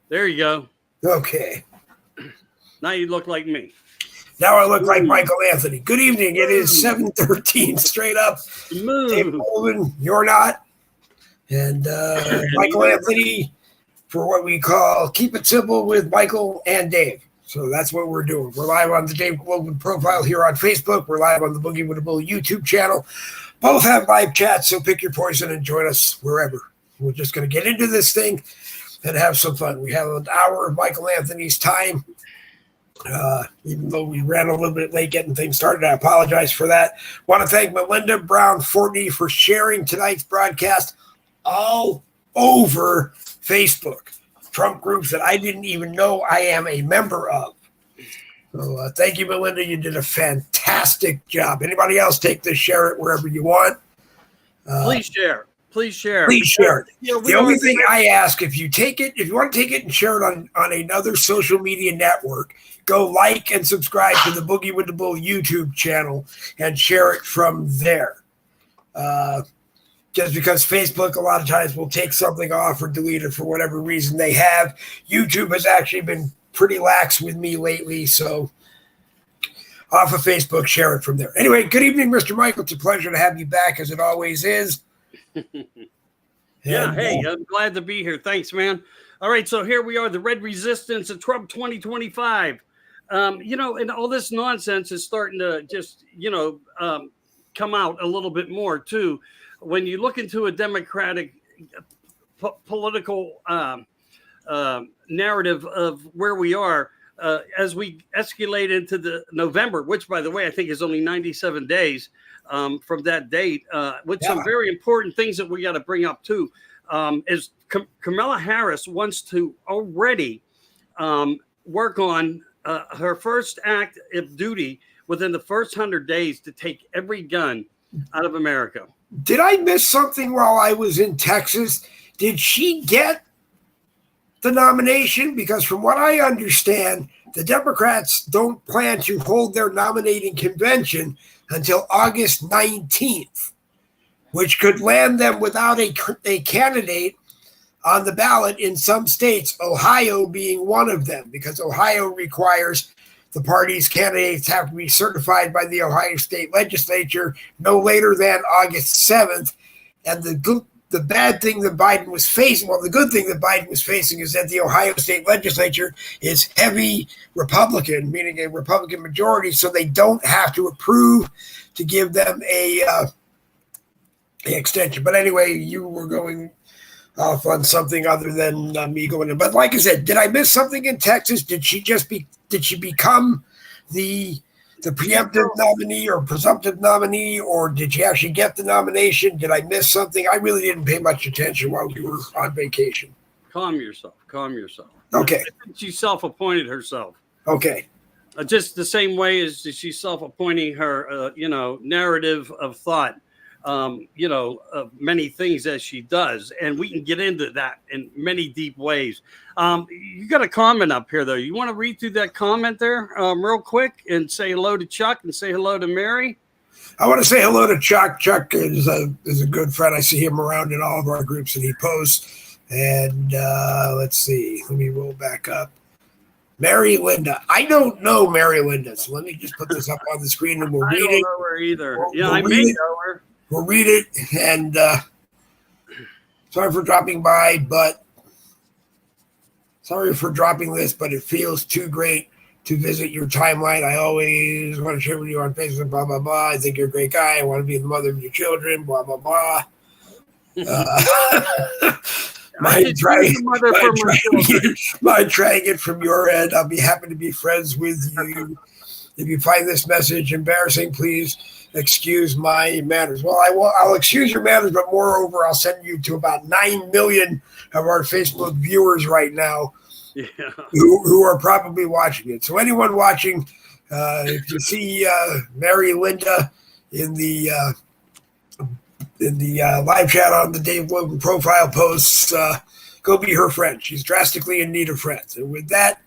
There you go. Okay. Now you look like me. Now I look like Michael Anthony. Good evening. It is 7:13 straight up. Dave Glovin, you're not. And Michael Anthony for what we call Keep It Simple with Michael and Dave. So that's what we're doing. We're live on the Dave Glovin profile here on Facebook. We're live on the Boogie with a Bull YouTube channel. Both have live chats, so pick your poison and join us wherever. We're just going to get into this thing and have some fun. We have an hour of Michael Anthony's time. Even though we ran a little bit late getting things started, I apologize for that. Want to thank Melinda Brown Fortney for sharing tonight's broadcast all over Facebook. Trump groups that I didn't even know I am a member of. So thank you, Melinda. You did a fantastic job. Anybody else take this, share it wherever you want. Please share. Please share. Please share it. The only thing I ask, if you want to take it and share it on another social media network, go like and subscribe to the Boogie with the Bull YouTube channel and share it from there. Just because Facebook a lot of times will take something off or delete it for whatever reason they have. YouTube has actually been pretty lax with me lately, so off of Facebook, share it from there. Anyway, good evening, Mr. Michael. It's a pleasure to have you back, as it always is. Hey, I'm glad to be here. Thanks, man. All right, so here we are, the Red Resistance of Trump 2025. And all this nonsense is starting to just, come out a little bit more, too. When you look into a Democratic political narrative of where we are, as we escalate into the November, which, by the way, I think is only 97 days from that date, with some very important things that we got to bring up, too, is Kamala Harris wants to already work on her first act of duty within the first 100 days to take every gun out of America. Did I miss something while I was in Texas? Did she get the nomination? Because from what I understand, the Democrats don't plan to hold their nominating convention until August 19th, which could land them without a candidate on the ballot in some states, Ohio being one of them, because Ohio requires the party's candidates have to be certified by the Ohio State Legislature no later than August 7th. And the bad thing that Biden was facing, the good thing that Biden was facing is that the Ohio State Legislature is heavy Republican, meaning a Republican majority, so they don't have to approve to give them a extension. But anyway, you were going off on something other than me going in. But like I said, did I miss something in Texas? Did she become the preemptive nominee or presumptive nominee, or did she actually get the nomination? Did I miss something? I really didn't pay much attention while we were on vacation. Calm yourself. Okay. I think she self-appointed herself. Okay. Just the same way as she's self-appointing her, narrative of thought. Of many things as she does, and we can get into that in many deep ways. You got a comment up here, though. You want to read through that comment there real quick and say hello to Chuck and say hello to Mary? I want to say hello to Chuck. Chuck is a good friend. I see him around in all of our groups, and he posts. And let's see. Let me roll back up. Mary Linda. I don't know Mary Linda, so let me just put this up on the screen, and we'll read it. I don't know her either. I may know her. We'll read it, and sorry for dropping by, but sorry for dropping this, but it feels too great to visit your timeline. I always want to share with you on Facebook, blah, blah, blah. I think you're a great guy. I want to be the mother of your children, blah, blah, blah. Mind trying it from your end. I'll be happy to be friends with you. If you find this message embarrassing, please excuse my manners. Well, I'll excuse your manners, but moreover, I'll send you to about 9 million of our Facebook viewers right now who are probably watching it. So anyone watching, if you see Mary Linda in the live chat on the Dave Glovin profile posts, go be her friend. She's drastically in need of friends. And with that,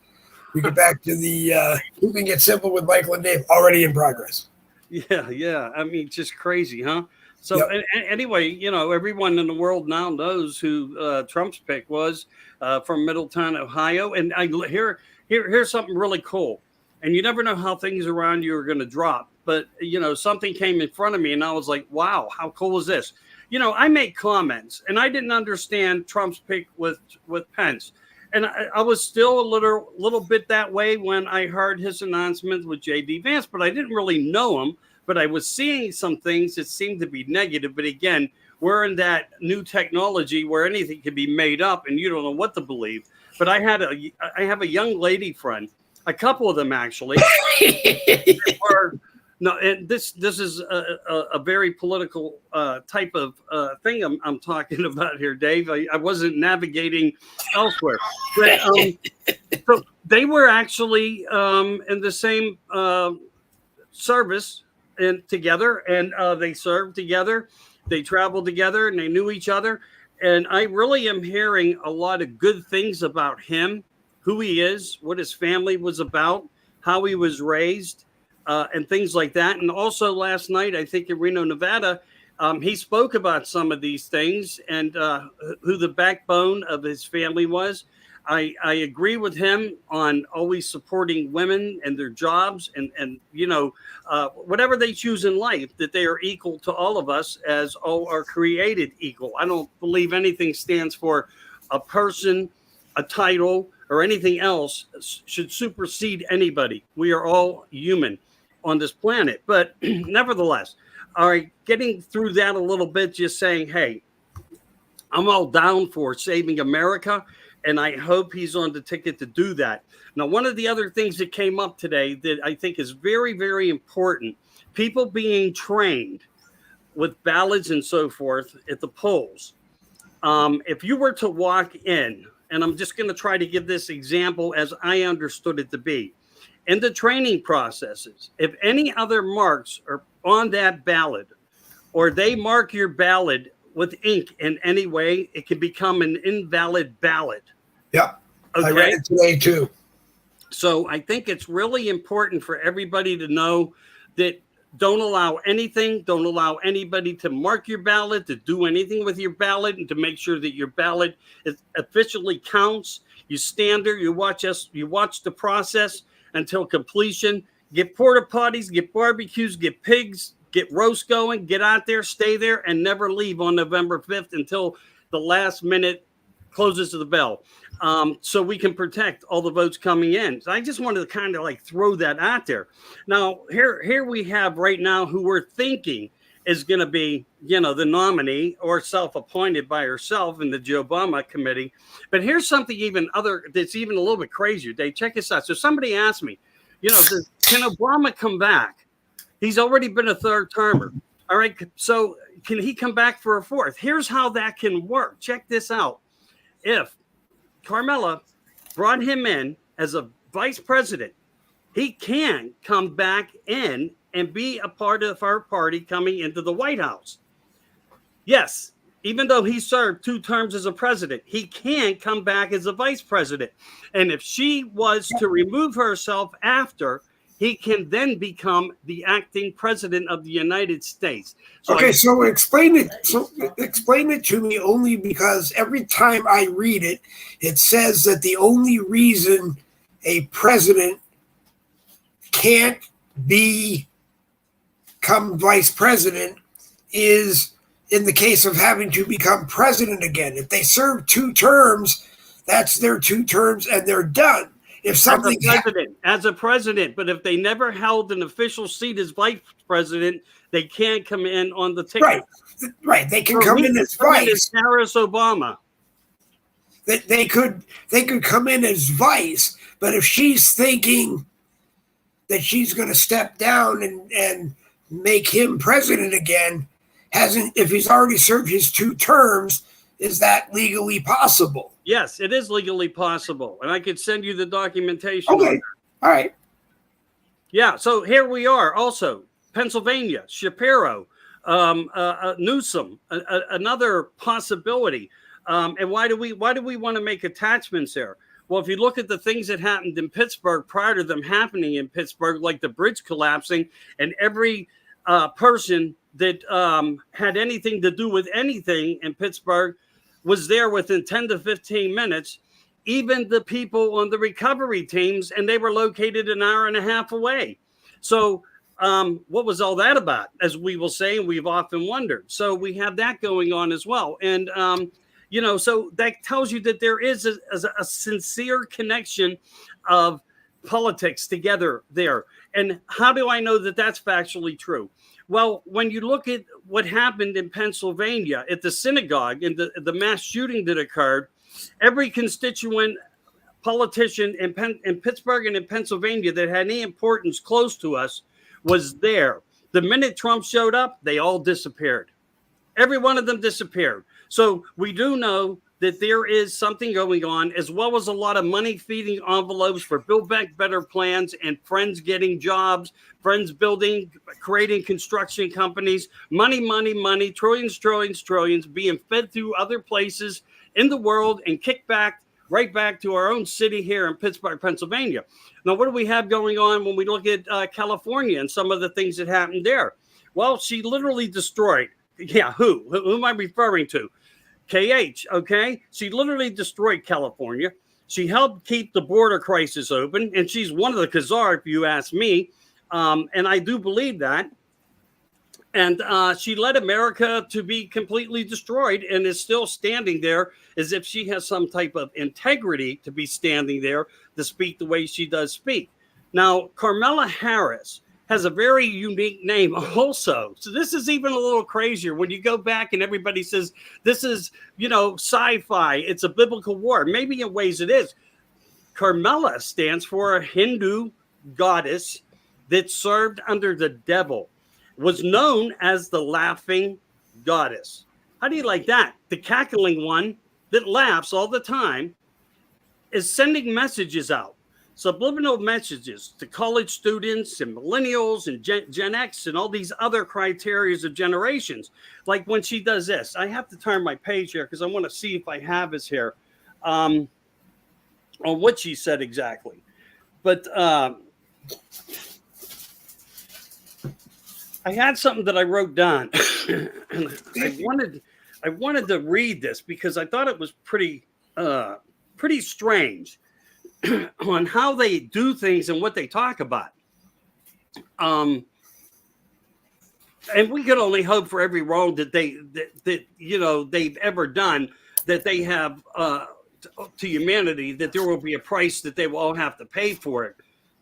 we get back to the Keeping It Simple with Michael and Dave, already in progress. Yeah. I mean, just crazy, huh? So anyway, everyone in the world now knows who Trump's pick was from Middletown, Ohio. And here's something really cool. And you never know how things around you are going to drop. But, something came in front of me and I was like, wow, how cool is this? I make comments and I didn't understand Trump's pick with Pence. And I was still a little bit that way when I heard his announcement with J.D. Vance, but I didn't really know him. But I was seeing some things that seemed to be negative. But again, we're in that new technology where anything can be made up and you don't know what to believe. But I have a young lady friend, a couple of them actually. And this is a very political type of thing I'm talking about here, Dave. I wasn't navigating elsewhere. But so they were actually in the same service and together, and they served together, they traveled together, and they knew each other. And I really am hearing a lot of good things about him, who he is, what his family was about, how he was raised, and things like that. And also last night, I think in Reno, Nevada, he spoke about some of these things and who the backbone of his family was. I agree with him on always supporting women and their jobs and whatever they choose in life, that they are equal to all of us as all are created equal. I don't believe anything stands for a person, a title, or anything else should supersede anybody. We are all human on this planet. But nevertheless, all right, getting through that a little bit, just saying, hey, I'm all down for saving America. And I hope he's on the ticket to do that. Now, one of the other things that came up today that I think is very, very important, people being trained with ballots and so forth at the polls. If you were to walk in, and I'm just going to try to give this example as I understood it to be, in the training processes, if any other marks are on that ballot, or they mark your ballot with ink in any way, it can become an invalid ballot. Yeah, okay? I read it today too. So I think it's really important for everybody to know that don't allow anybody to mark your ballot, to do anything with your ballot, and to make sure that your ballot is officially counts. You stand there, you watch the process until completion. Get porta potties, get barbecues, get pigs, get roast going, get out there, stay there, and never leave on November 5th until the last minute closes to the bell, so we can protect all the votes coming in. So I just wanted to kind of like throw that out there. Now, here we have right now who we're thinking is going to be, the nominee or self-appointed by herself in the Joe Obama committee. But here's something that's even a little bit crazier. Dave, check this out. So somebody asked me, can Obama come back? He's already been a third termer. All right. So can he come back for a fourth? Here's how that can work. Check this out. If Carmela brought him in as a vice president, he can come back in and be a part of our party coming into the White House. Yes, even though he served 2 terms as a president, he can come back as a vice president. And if she was to remove herself after, he can then become the acting president of the United States. So explain it. So explain it to me only because every time I read it, it says that the only reason a president can't become vice president is in the case of having to become president again. If they serve 2 terms, that's their 2 terms and they're done. If something as a president, but if they never held an official seat as vice president, they can't come in on the ticket. Right. They can come in as vice. Harris Obama. They could come in as vice, but if she's thinking that she's going to step down and make him president again, if he's already served his 2 terms, is that legally possible? Yes, it is legally possible. And I could send you the documentation. Okay. All right. Yeah. So here we are also. Pennsylvania, Shapiro, Newsom, another possibility. And why do we want to make attachments there? Well, if you look at the things that happened in Pittsburgh prior to them happening in Pittsburgh, like the bridge collapsing and every person that had anything to do with anything in Pittsburgh was there within 10 to 15 minutes. Even the people on the recovery teams, and they were located an hour and a half away. So what was all that about, as we will say, and we've often wondered. So we have that going on as well. And, so that tells you that there is a sincere connection of politics together there. And how do I know that that's factually true? Well, when you look at what happened in Pennsylvania at the synagogue and the mass shooting that occurred, every constituent politician in Pittsburgh and in Pennsylvania that had any importance close to us was there. The minute Trump showed up, they all disappeared. Every one of them disappeared. So we do know that there is something going on, as well as a lot of money feeding envelopes for Build Back Better plans and friends getting jobs, friends building, creating construction companies, money, trillions being fed through other places in the world and kicked back right back to our own city here in Pittsburgh, Pennsylvania. Now, what do we have going on when we look at California and some of the things that happened there? Well, she literally destroyed. Yeah, who am I referring to? KH, okay? She literally destroyed California. She helped keep the border crisis open, and she's one of the Khazar, if you ask me, and I do believe that. And she led America to be completely destroyed and is still standing there as if she has some type of integrity to be standing there to speak the way she does speak. Now, Kamala Harris has a very unique name also. So this is even a little crazier when you go back and everybody says, this is, sci-fi. It's a biblical war. Maybe in ways it is. Carmela stands for a Hindu goddess that served under the devil, was known as the laughing goddess. How do you like that? The cackling one that laughs all the time is sending messages out, subliminal messages to college students and millennials and Gen X and all these other criteria of generations. Like when she does this, I have to turn my page here because I want to see if I have this here on what she said exactly. But I had something that I wrote down, and I wanted to read this because I thought it was pretty strange on how they do things and what they talk about. And we could only hope for every wrong that they've ever done, that they have to humanity, that there will be a price that they will all have to pay for it.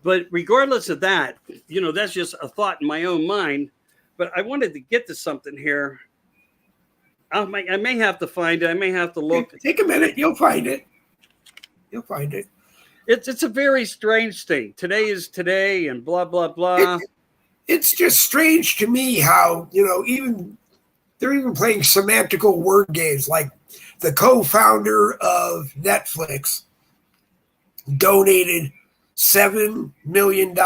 But regardless of that, that's just a thought in my own mind. But I wanted to get to something here. I may have to find it. I may have to look. Take a minute. You'll find it. It's a very strange thing. Today is today and blah, blah, blah. It's just strange to me how, they're even playing semantical word games. Like the co-founder of Netflix donated $7 million.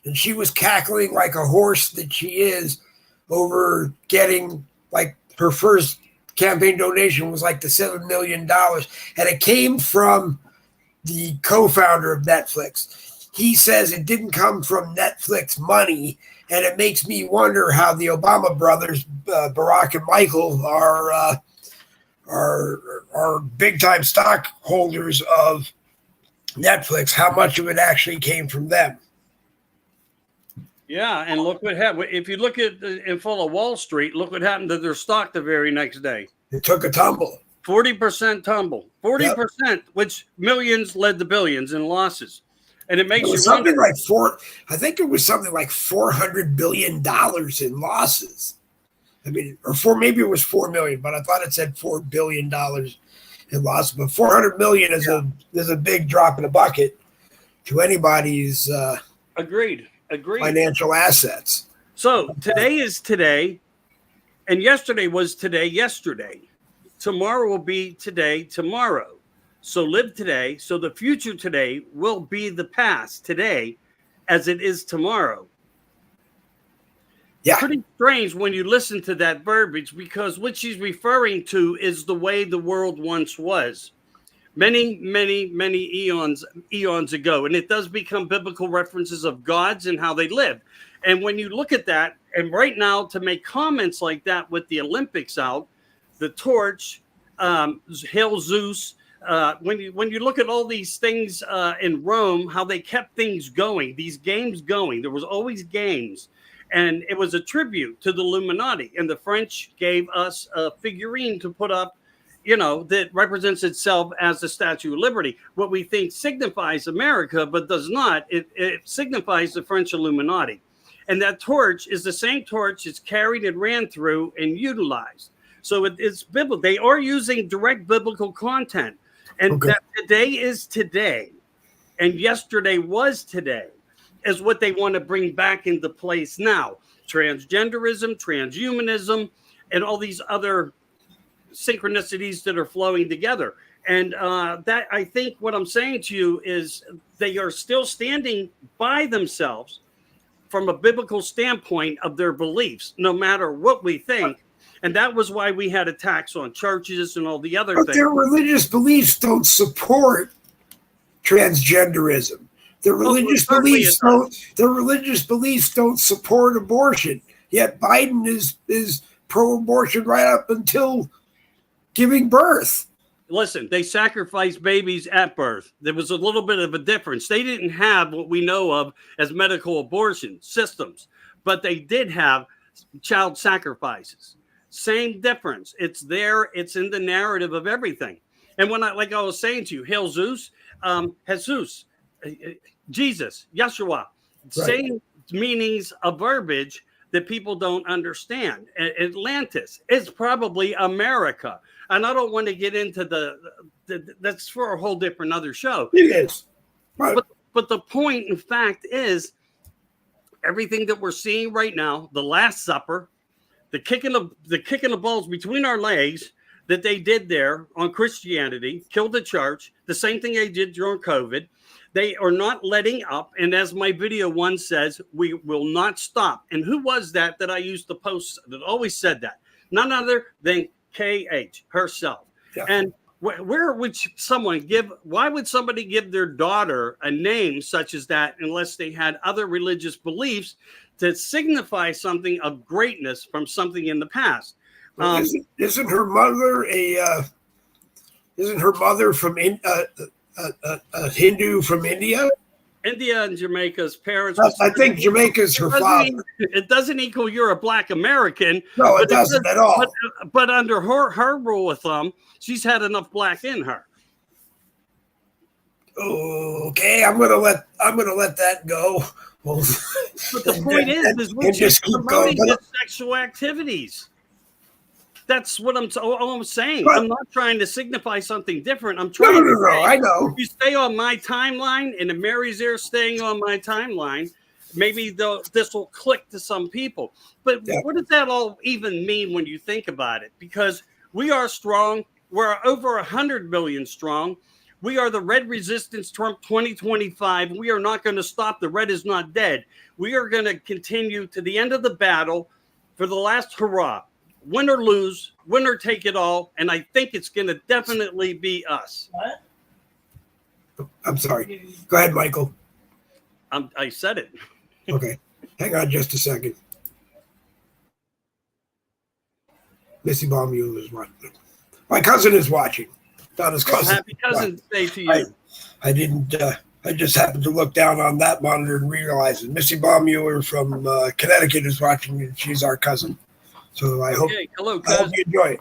And she was cackling like a horse that she is over getting, like, her first campaign donation was like the $7 million. And it came from the co-founder of Netflix. He says it didn't come from Netflix money. And it makes me wonder how the Obama brothers, Barack and Michael, are big-time stockholders of Netflix, how much of it actually came from them. Yeah, and look what happened. If you look at in full of Wall Street, look what happened to their stock the very next day. It took a tumble. 40% tumble. 40%, yep. Which millions led to billions in losses. And it makes you something like I think it was something like $400 billion in losses. I mean, maybe it was 4 million, but I thought it said $4 billion in losses. But 400 million is a big drop in the bucket to anybody's agreed financial assets. So today is today, and yesterday was today yesterday. Tomorrow will be today tomorrow. So live today. So the future today will be the past today as it is tomorrow. Yeah. Pretty strange when you listen to that verbiage, because what she's referring to is the way the world once was. Many, many, many eons ago. And it does become biblical references of gods and how they lived. And when you look at that, And right now, to make comments like that with the Olympics out, the torch, Hail Zeus. When you look at all these things in Rome, how they kept things going, these games going, there was always games, and it was a tribute to the Illuminati. And the French gave us a figurine to put up, that represents itself as the Statue of Liberty. What we think signifies America, but does not. It signifies the French Illuminati. And that torch is the same torch that's carried and ran through and utilized. So it's biblical. They are using direct biblical content. And that today is today, and yesterday was today, is what they want to bring back into place now. Transgenderism, transhumanism, and all these other synchronicities that are flowing together. And that, I think what I'm saying to you is they are still standing by themselves from a biblical standpoint of their beliefs, no matter what we think. And that was why we had attacks on churches and all the other things. Their religious beliefs don't support transgenderism. Their religious beliefs don't support abortion. Yet Biden is pro-abortion right up until giving birth. Listen, they sacrificed babies at birth. There was a little bit of a difference. They didn't have what we know of as medical abortion systems, but they did have child sacrifices. Same difference. It's there. It's in the narrative of everything. And when I was saying to you, Hail Zeus, Jesus, Yeshua, same meanings of verbiage that people don't understand. Atlantis is probably America. And I don't want to get into that's for a whole different other show. It is. Right. But the point, in fact, is everything that we're seeing right now, the Last Supper, the kicking the balls between our legs that they did there on Christianity, killed the church, the same thing they did during COVID. They are not letting up. And as my video one says, we will not stop. And who was that I used to post that always said that? None other than KH herself. Yeah. And why would somebody give their daughter a name such as that unless they had other religious beliefs to signify something of greatness from something in the past? Isn't her mother from a Hindu from India? India and Jamaica's parents. I think Jamaica's her father. It doesn't equal you're a Black American. No, it doesn't at all. But under her rule of thumb, she's had enough Black in her. Okay, I'm gonna let that go. Well, but the point is we're just promoting sexual activities. That's what I'm saying. But I'm not trying to signify something different. I'm trying to say, I know. If you stay on my timeline, and if Mary's there staying on my timeline, maybe this will click to some people. But what does that all even mean when you think about it? Because we are strong. We're over 100 million strong. We are the Red Resistance Trump 2025. We are not going to stop. The red is not dead. We are going to continue to the end of the battle for the last hurrah. Win or lose, win or take it all. And I think it's going to definitely be us. What? I'm sorry. Go ahead, Michael. I said it. Okay. Hang on just a second. Missy Baumule is watching. My cousin is watching. Donna's cousin. Happy Cousin's Day to you. I didn't. I just happened to look down on that monitor and realize that Missy Baumule from Connecticut is watching, and she's our cousin. So I hope you enjoy it.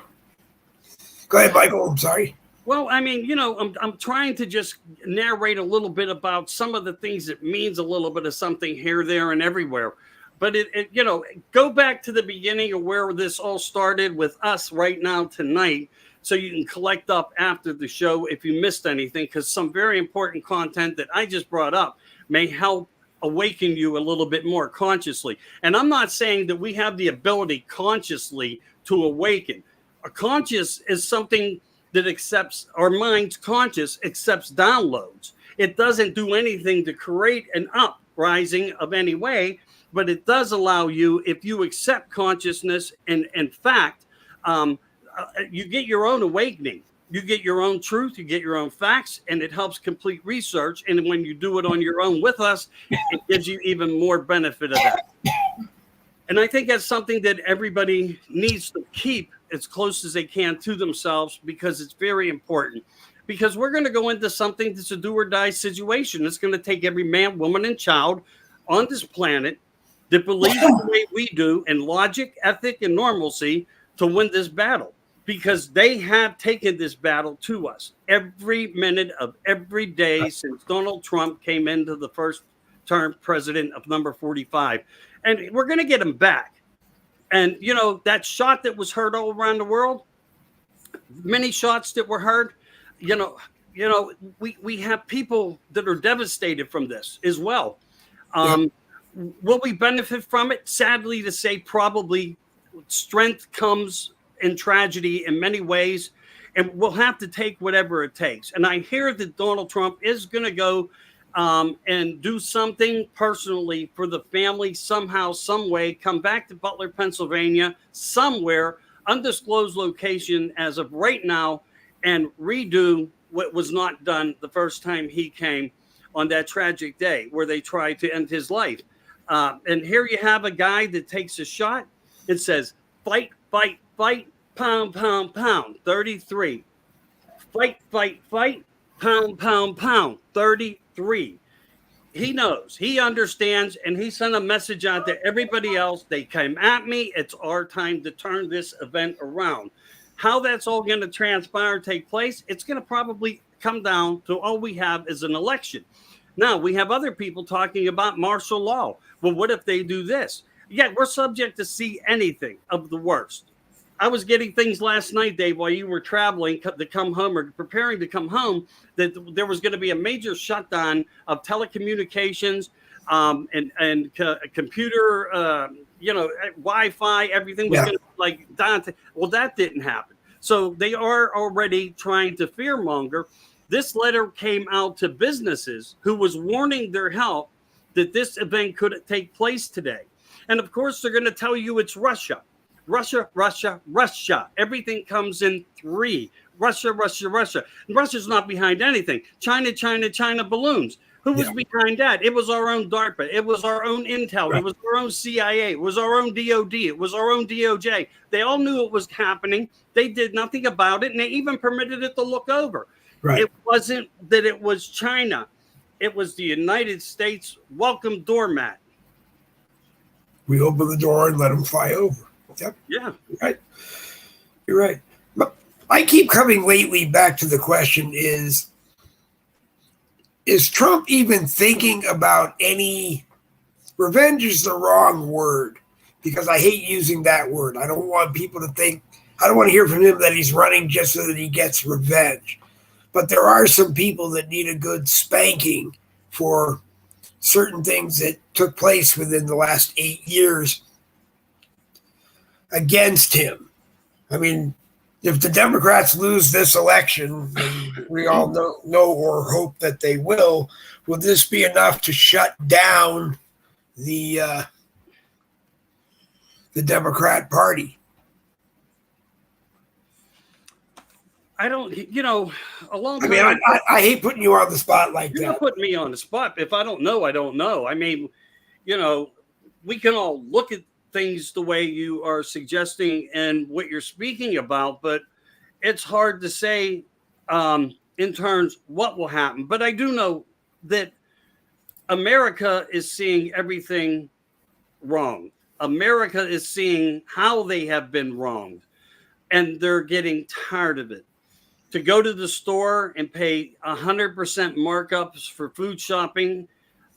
Go ahead, Michael. I'm sorry. Well, I mean, I'm trying to just narrate a little bit about some of the things that means a little bit of something here, there, and everywhere. But go back to the beginning of where this all started with us right now tonight, so you can collect up after the show if you missed anything, because some very important content that I just brought up may help awaken you a little bit more consciously. And I'm not saying that we have the ability consciously to awaken. A conscious is something that accepts, our mind's conscious accepts downloads. It doesn't do anything to create an uprising of any way, but it does allow you, if you accept consciousness and fact, you get your own awakening. You get your own truth, you get your own facts, and it helps complete research. And when you do it on your own with us, it gives you even more benefit of that. And I think that's something that everybody needs to keep as close as they can to themselves, because it's very important. Because we're going to go into something that's a do or die situation. It's going to take every man, woman, and child on this planet that believes the way we do in logic, ethic, and normalcy to win this battle. Because they have taken this battle to us every minute of every day since Donald Trump came into the first term president of number 45. And we're going to get him back. And, you know, that shot that was heard all around the world, many shots that were heard, you know, we have people that are devastated from this as well. Will we benefit from it? Sadly to say, probably. Strength comes in tragedy in many ways, and we'll have to take whatever it takes. And I hear that Donald Trump is going to go and do something personally for the family somehow, some way, come back to Butler, Pennsylvania, somewhere, undisclosed location as of right now, and redo what was not done the first time he came on that tragic day where they tried to end his life. And here you have a guy that takes a shot and says, fight, fight, fight, pound, pound, pound, 33. Fight, fight, fight, pound, pound, pound, 33. He knows, he understands, and he sent a message out to everybody else. They came at me. It's our time to turn this event around. How that's all going to transpire, take place, it's going to probably come down to all we have is an election. Now, we have other people talking about martial law. Well, what if they do this? Yeah, we're subject to see anything of the worst. I was getting things last night, Dave, while you were traveling to come home or preparing to come home, that there was going to be a major shutdown of telecommunications and computer, Wi-Fi, everything was going to like down. Well, that didn't happen. So they are already trying to fearmonger. This letter came out to businesses who was warning their health that this event could take place today. And of course, they're going to tell you it's Russia. Russia, Russia, Russia. Everything comes in three. Russia, Russia, Russia. And Russia's not behind anything. China, China, China balloons. Who was behind that? It was our own DARPA. It was our own Intel. Right. It was our own CIA. It was our own DOD. It was our own DOJ. They all knew it was happening. They did nothing about it, and they even permitted it to look over. Right. It wasn't that it was China. It was the United States welcome doormat. We open the door and let them fly over. Yep. Yeah. You're right. But I keep coming lately back to the question is Trump even thinking about any revenge is the wrong word, because I hate using that word. I don't want people to think, I don't want to hear from him that he's running just so that he gets revenge. But there are some people that need a good spanking for certain things that took place within the last 8 years against him. I mean, if the Democrats lose this election, and we all know or hope that they will this be enough to shut down the Democrat Party? I don't, a long time. I mean, I hate putting you on the spot like that. You're not putting me on the spot. If I don't know, I don't know. I mean, we can all look at things the way you are suggesting and what you're speaking about, but it's hard to say in terms what will happen. But I do know that America is seeing everything wrong. America is seeing how they have been wronged, and they're getting tired of it. To go to the store and pay 100% markups for food shopping,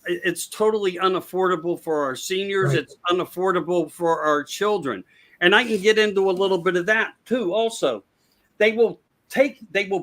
it's totally unaffordable for our seniors. Right. It's unaffordable for our children. And I can get into a little bit of that too. Also, they will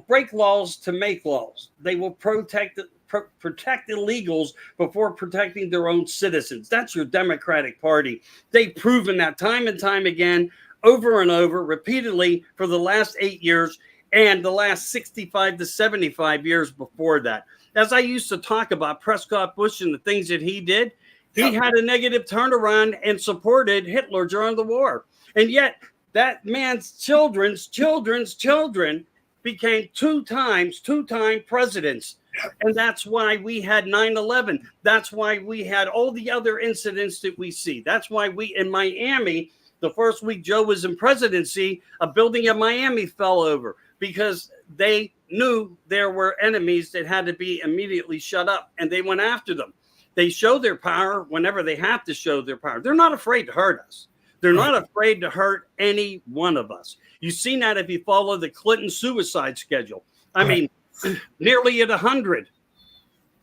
break laws to make laws. They will protect illegals before protecting their own citizens. That's your Democratic Party. They've proven that time and time again, over and over, repeatedly for the last 8 years and the last 65 to 75 years before that. As I used to talk about Prescott Bush and the things that he did, he had a negative turnaround and supported Hitler during the war. And yet that man's children's children became two-time presidents And that's why we had 9/11. That's why we had all the other incidents that we see. That's why we, in Miami, the first week Joe was in presidency, a building in Miami fell over because they knew there were enemies that had to be immediately shut up, and they went after them. They show their power whenever they have to show their power. They're not afraid to hurt us. They're not afraid to hurt any one of us. You've seen that if you follow the Clinton suicide schedule. I mean, nearly at 100.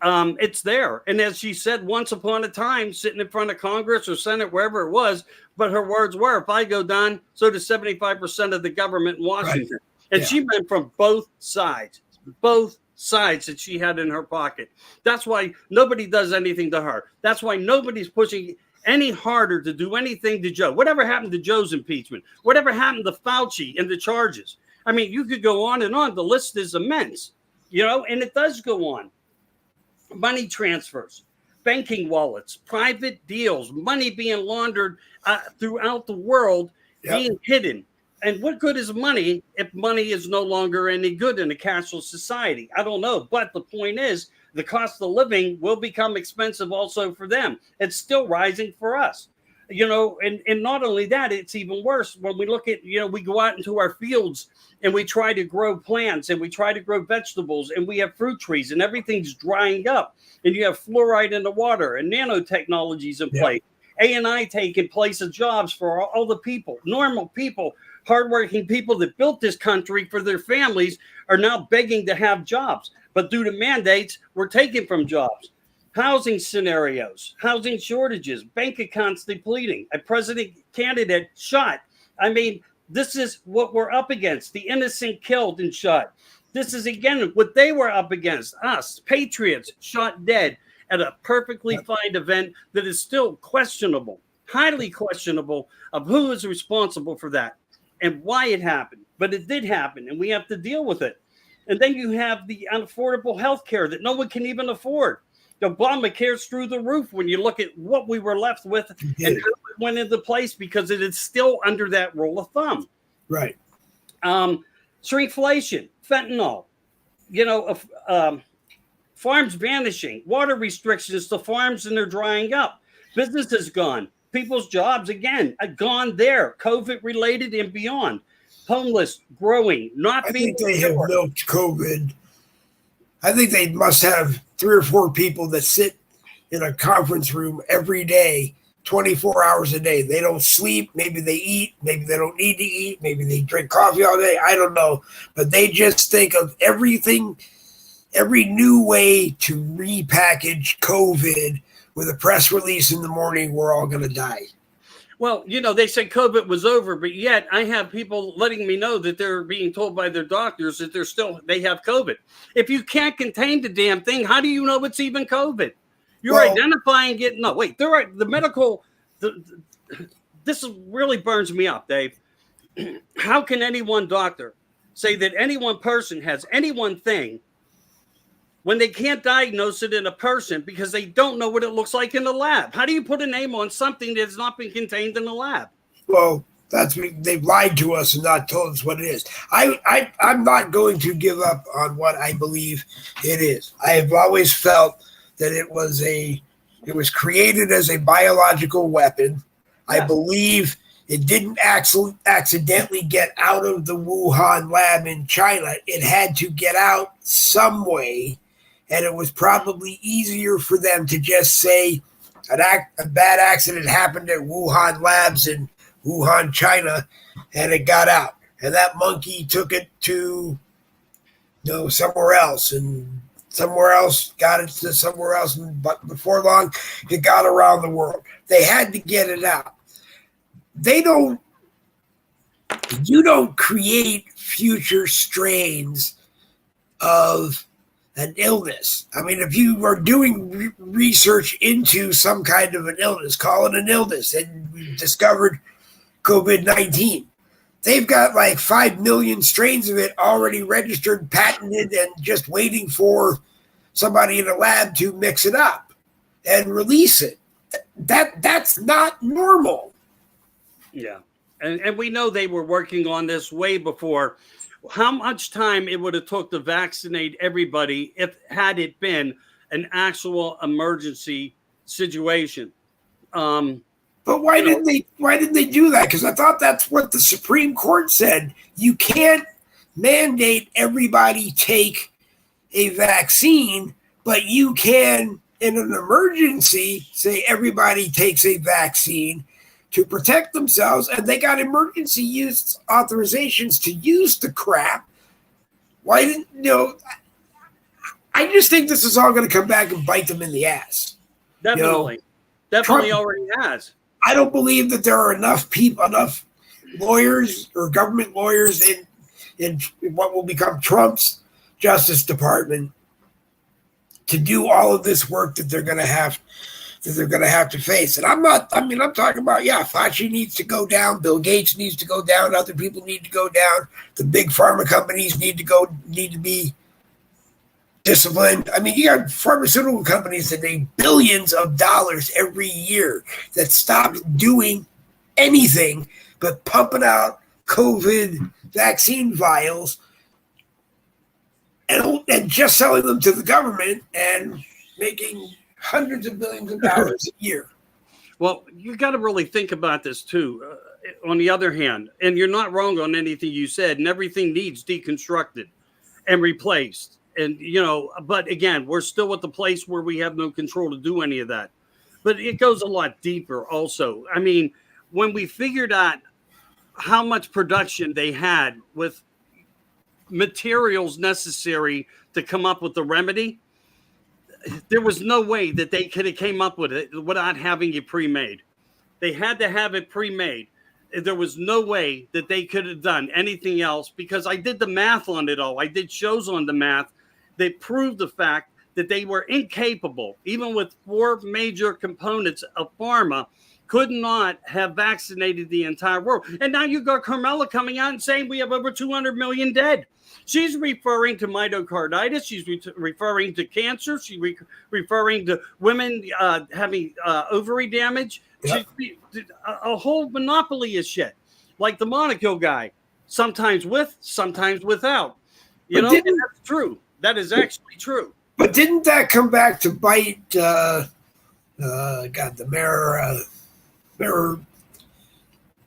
It's there. And as she said once upon a time, sitting in front of Congress or Senate, wherever it was, but her words were, if I go down, so does 75% of the government in Washington. And she meant from both sides that she had in her pocket. That's why nobody does anything to her. That's why nobody's pushing any harder to do anything to Joe. Whatever happened to Joe's impeachment? Whatever happened to Fauci and the charges? I mean, you could go on and on. The list is immense, and it does go on. Money transfers, banking wallets, private deals, money being laundered throughout the world, being hidden. And what good is money if money is no longer any good in a cashless society? I don't know. But the point is, the cost of living will become expensive also for them. It's still rising for us. And not only that, it's even worse when we look at, we go out into our fields and we try to grow plants and we try to grow vegetables and we have fruit trees and everything's drying up and you have fluoride in the water and nanotechnologies in play. A&I taking place of jobs for all the people, normal people, hardworking people that built this country for their families are now begging to have jobs. But due to mandates, we're taken from jobs. Housing scenarios, housing shortages, bank accounts depleting, a president candidate shot. I mean, this is what we're up against. The innocent killed and shot. This is, again, what they were up against. Us, patriots, shot dead at a perfectly fine event that is still questionable, highly questionable of who is responsible for that and why it happened. But it did happen, and we have to deal with it. And then you have the unaffordable health care that no one can even afford. Obamacare's through the roof when you look at what we were left with and how it went into place because it is still under that rule of thumb. Right. Shrinkflation, fentanyl, farms vanishing, water restrictions to farms and they're drying up. Businesses gone. People's jobs, again, are gone there. COVID related and beyond. Homeless, growing, not I being. think they have milked COVID. I think they must have 3 or 4 people that sit in a conference room every day, 24 hours a day. They don't sleep. Maybe they eat. Maybe they don't need to eat. Maybe they drink coffee all day. I don't know. But they just think of everything, every new way to repackage COVID with a press release in the morning. We're all going to die. Well, they said COVID was over, but yet I have people letting me know that they're being told by their doctors that they have COVID. If you can't contain the damn thing, how do you know it's even COVID? You're identifying it. No, wait, the medical, this really burns me up, Dave. How can any one doctor say that any one person has any one thing when they can't diagnose it in a person because they don't know what it looks like in the lab? How do you put a name on something that's not been contained in the lab? Well, they've lied to us and not told us what it is. I'm not going to give up on what I believe it is. I have always felt that it was created as a biological weapon. Yeah. I believe it didn't accidentally get out of the Wuhan lab in China. It had to get out some way. And it was probably easier for them to just say a bad accident happened at Wuhan labs in Wuhan, China, and it got out. And that monkey took it to somewhere else, and somewhere else got it to somewhere else. But before long, it got around the world. They had to get it out. You don't create future strains of an illness. I mean, if you are doing research into some kind of an illness, call it an illness, and we discovered COVID-19. They've got like 5 million strains of it already registered, patented, and just waiting for somebody in a lab to mix it up and release it. That's not normal. Yeah. And we know they were working on this way before how much time it would have took to vaccinate everybody if had it been an actual emergency situation. But why didn't they do that? Because I thought that's what the Supreme Court said. You can't mandate everybody take a vaccine, but you can, in an emergency, say everybody takes a vaccine to protect themselves, and they got emergency use authorizations to use the crap. Why didn't I just think this is all going to come back and bite them in the ass. Definitely. Definitely Trump, already has. I don't believe that there are enough lawyers or government lawyers in what will become Trump's Justice Department to do all of this work that they're going to have to face. And I'm talking about, Fauci needs to go down, Bill Gates needs to go down, other people need to go down, the big pharma companies need to be disciplined. I mean, you got pharmaceutical companies that make billions of dollars every year that stopped doing anything but pumping out COVID vaccine vials and just selling them to the government and making hundreds of billions of dollars a year. Well, you got to really think about this too. On the other hand, and you're not wrong on anything you said, and everything needs deconstructed and replaced. And, but again, we're still at the place where we have no control to do any of that. But it goes a lot deeper also. I mean, when we figured out how much production they had with materials necessary to come up with the remedy, there was no way that they could have came up with it without having it pre-made. They had to have it pre-made. There was no way that they could have done anything else, because I did the math on it all. I did shows on the math. They proved the fact that they were incapable, even with 4 major components of pharma, could not have vaccinated the entire world. And now you got Carmela coming out and saying we have over 200 million dead. She's referring to myocarditis. She's referring to cancer. She's referring to women having ovary damage. Yep. A whole monopoly of shit, like the Monaco guy, sometimes with, sometimes without. And that's true. That is actually true. But didn't that come back to bite the mayor,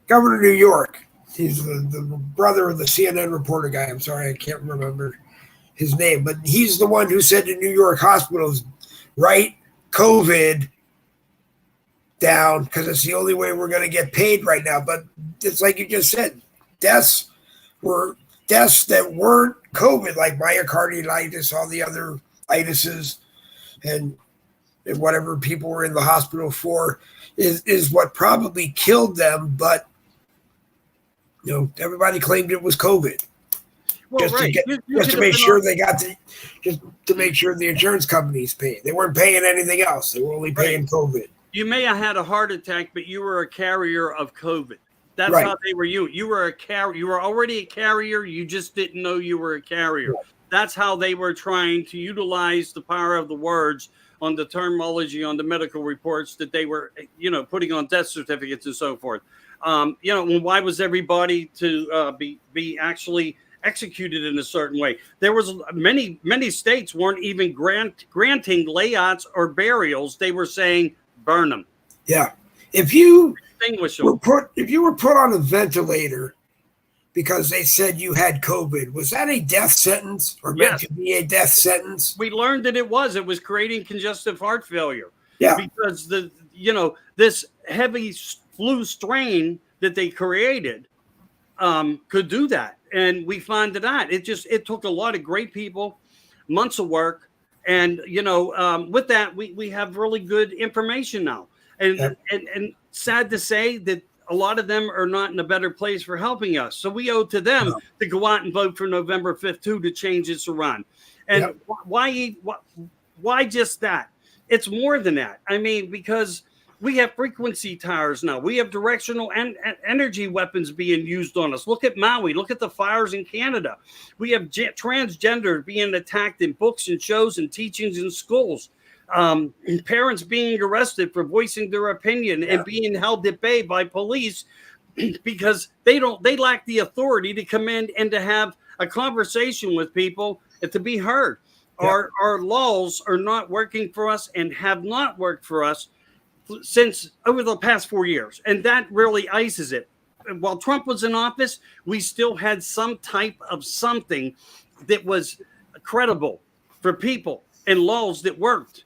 Governor of New York? He's the brother of the CNN reporter guy. I'm sorry, I can't remember his name. But he's the one who said to New York hospitals, write COVID down because it's the only way we're going to get paid right now. But it's like you just said, deaths that weren't COVID, like myocarditis, all the other itises, and whatever people were in the hospital for is what probably killed them. But everybody claimed it was COVID. Well, just to make sure to make sure the insurance companies paid. They weren't paying anything else. They were only paying COVID. You may have had a heart attack, but you were a carrier of COVID. That's right. How they were you. You were a carrier. You were already a carrier. You just didn't know you were a carrier. Right. That's how they were trying to utilize the power of the words on the terminology on the medical reports that they were, putting on death certificates and so forth. Why was everybody to be actually executed in a certain way? There was many states weren't even granting layouts or burials. They were saying burn them. Yeah, if you were put on a ventilator because they said you had COVID, was that a death sentence or meant to be a death sentence? We learned that it was creating congestive heart failure. Yeah, because this heavy flu strain that they created could do that. And we found it out. It took a lot of great people, months of work. And, with that, we have really good information now. And sad to say that a lot of them are not in a better place for helping us. So we owe to them to go out and vote for November 5th, too, to change this around. And why just that? It's more than that. I mean, because we have frequency towers now. We have directional energy weapons being used on us. Look at Maui. Look at the fires in Canada. We have transgender being attacked in books and shows and teachings in schools. Parents being arrested for voicing their opinion and being held at bay by police because they lack the authority to come in and to have a conversation with people and to be heard. Yeah. Our laws are not working for us and have not worked for us since over the past 4 years. And that really ices it. While Trump was in office, we still had some type of something that was credible for people and laws that worked.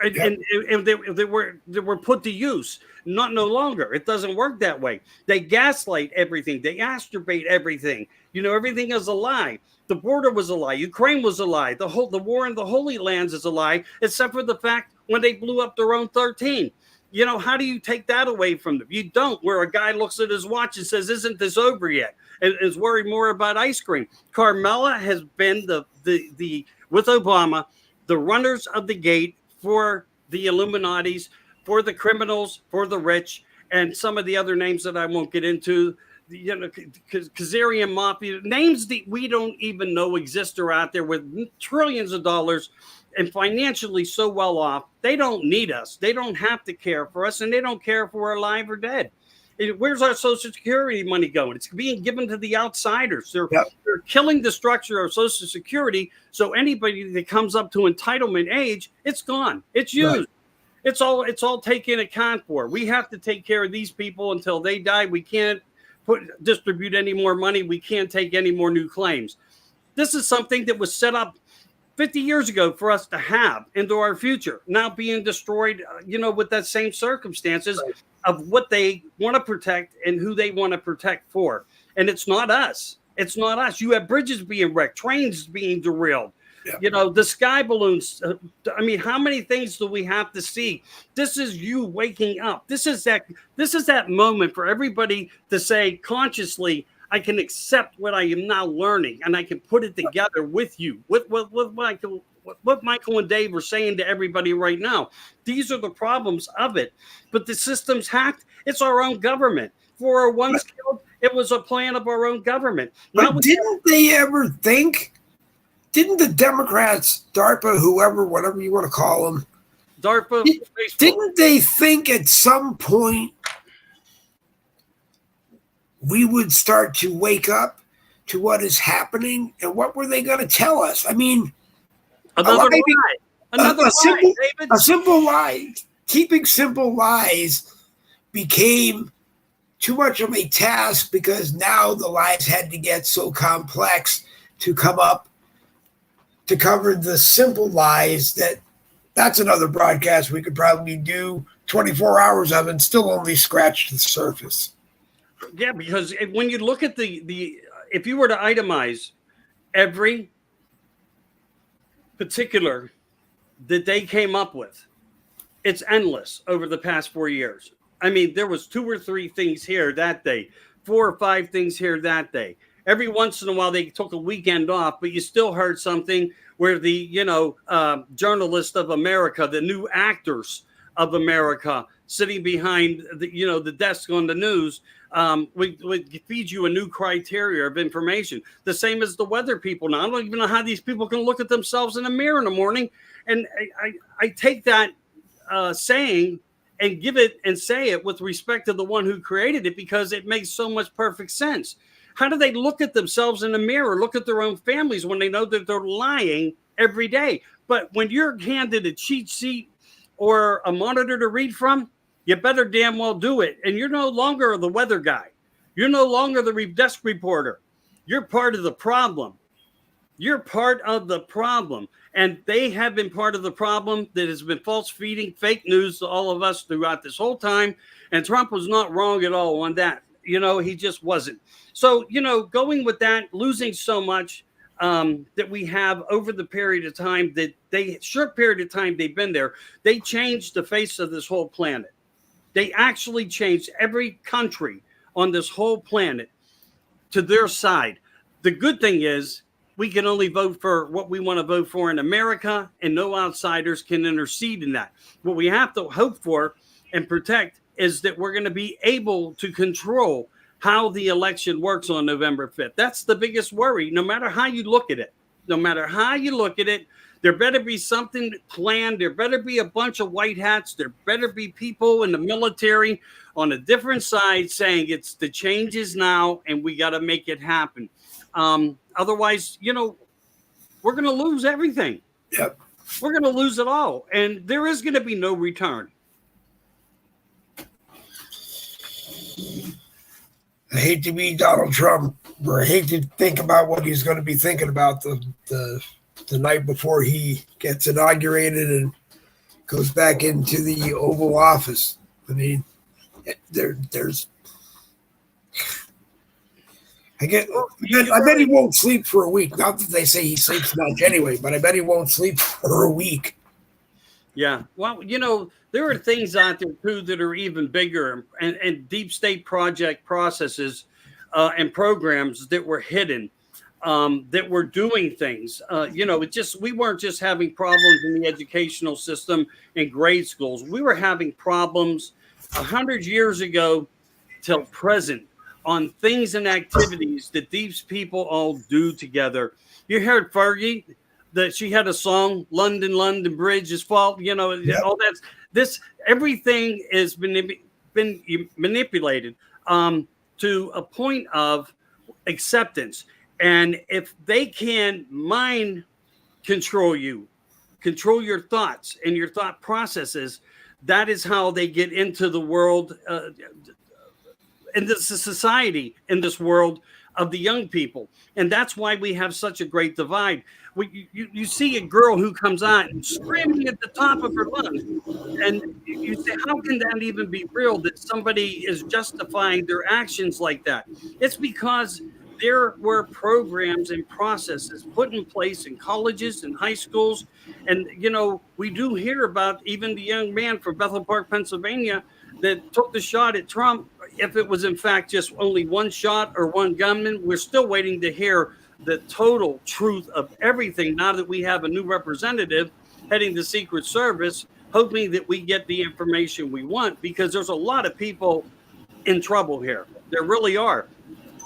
And they were put to use. Not no longer. It doesn't work that way. They gaslight everything. They masturbate everything. Everything is a lie. The border was a lie. Ukraine was a lie. The war in the Holy Lands is a lie, except for the fact when they blew up their own 13. How do you take that away from them? You don't. Where a guy looks at his watch and says, "Isn't this over yet?" and is worried more about ice cream. Carmela has been the with Obama, the runners of the gate for the Illuminatis, for the criminals, for the rich, and some of the other names that I won't get into. Khazarian Mafia, names that we don't even know exist are out there with trillions of dollars and financially so well off. They don't need us. They don't have to care for us, and they don't care if we're alive or dead. Where's our Social Security money going? It's being given to the outsiders. They're killing the structure of Social Security. So anybody that comes up to entitlement age, it's gone. It's used. Right. It's all taken account for. We have to take care of these people until they die. We can't distribute any more money. We can't take any more new claims. This is something that was set up 50 years ago for us to have into our future, now being destroyed, with that same circumstances of what they want to protect and who they want to protect for. And it's not us. It's not us. You have bridges being wrecked, trains being derailed, the sky balloons. How many things do we have to see? This is you waking up. This is that moment for everybody to say consciously, I can accept what I am now learning, and I can put it together with you. What Michael and Dave are saying to everybody right now. These are the problems of it. But the system's hacked. It's our own government. 401's killed. It was a plan of our own government. But didn't they ever think? Didn't the Democrats, DARPA, whatever you want to call them, DARPA, Facebook. Didn't they think at some point we would start to wake up to what is happening? And what were they going to tell us? Another lie. Another lie, David. A simple lie. Keeping simple lies became too much of a task because now the lies had to get so complex to come up to cover the simple lies. That's another broadcast we could probably do 24 hours of and still only scratch the surface. Yeah, because when you look at if you were to itemize every particular that they came up with, it's endless over the past 4 years. There was 2 or 3 things here that day, 4 or 5 things here that day. Every once in a while, they took a weekend off, but you still heard something where the, journalists of America, the new actors of America sitting behind the desk on the news, we feed you a new criteria of information. The same as the weather people now. I don't even know how these people can look at themselves in the mirror in the morning. And I take that saying and give it and say it with respect to the one who created it, because it makes so much perfect sense. How do they look at themselves in the mirror, look at their own families when they know that they're lying every day? But when you're handed a cheat sheet or a monitor to read from, you better damn well do it. And you're no longer the weather guy. You're no longer the desk reporter. You're part of the problem. You're part of the problem. And they have been part of the problem that has been false feeding fake news to all of us throughout this whole time. And Trump was not wrong at all on that. He just wasn't. So, going with that, losing so much that we have over the period of time short period of time they've been there, they changed the face of this whole planet. They actually changed every country on this whole planet to their side. The good thing is we can only vote for what we want to vote for in America, and no outsiders can intercede in that. What we have to hope for and protect is that we're going to be able to control how the election works on November 5th. That's the biggest worry, no matter how you look at it. No matter how you look at it, there better be something planned. There better be a bunch of white hats. There better be people in the military on a different side saying it's the changes now and we got to make it happen. Otherwise, we're going to lose everything. Yep. We're going to lose it all. And there is going to be no return. I hate to be Donald Trump, or I hate to think about what he's going to be thinking about the night before he gets inaugurated and goes back into the Oval Office. I mean, there's. I bet he won't sleep for a week. Not that they say he sleeps much anyway, but I bet he won't sleep for a week. Yeah. Well, there are things out there too that are even bigger, and deep state project processes and programs that were hidden, that were doing things. We weren't just having problems in the educational system in grade schools. We were having problems 100 years ago till present on things and activities that these people all do together. You heard Fergie, that she had a song, London Bridge is fault, yep. All everything has been manipulated to a point of acceptance. And if they can mind control you, control your thoughts and your thought processes, that is how they get into the world, in this society, in this world of the young people. And that's why we have such a great divide. You see a girl who comes out and screaming at the top of her lungs, and you say, how can that even be real, that somebody is justifying their actions like that? It's because there were programs and processes put in place in colleges and high schools. And, we do hear about even the young man from Bethel Park, Pennsylvania, that took the shot at Trump. If it was in fact just only one shot or one gunman, we're still waiting to hear the total truth of everything now that we have a new representative heading the Secret Service, hoping that we get the information we want, because there's a lot of people in trouble here. There really are.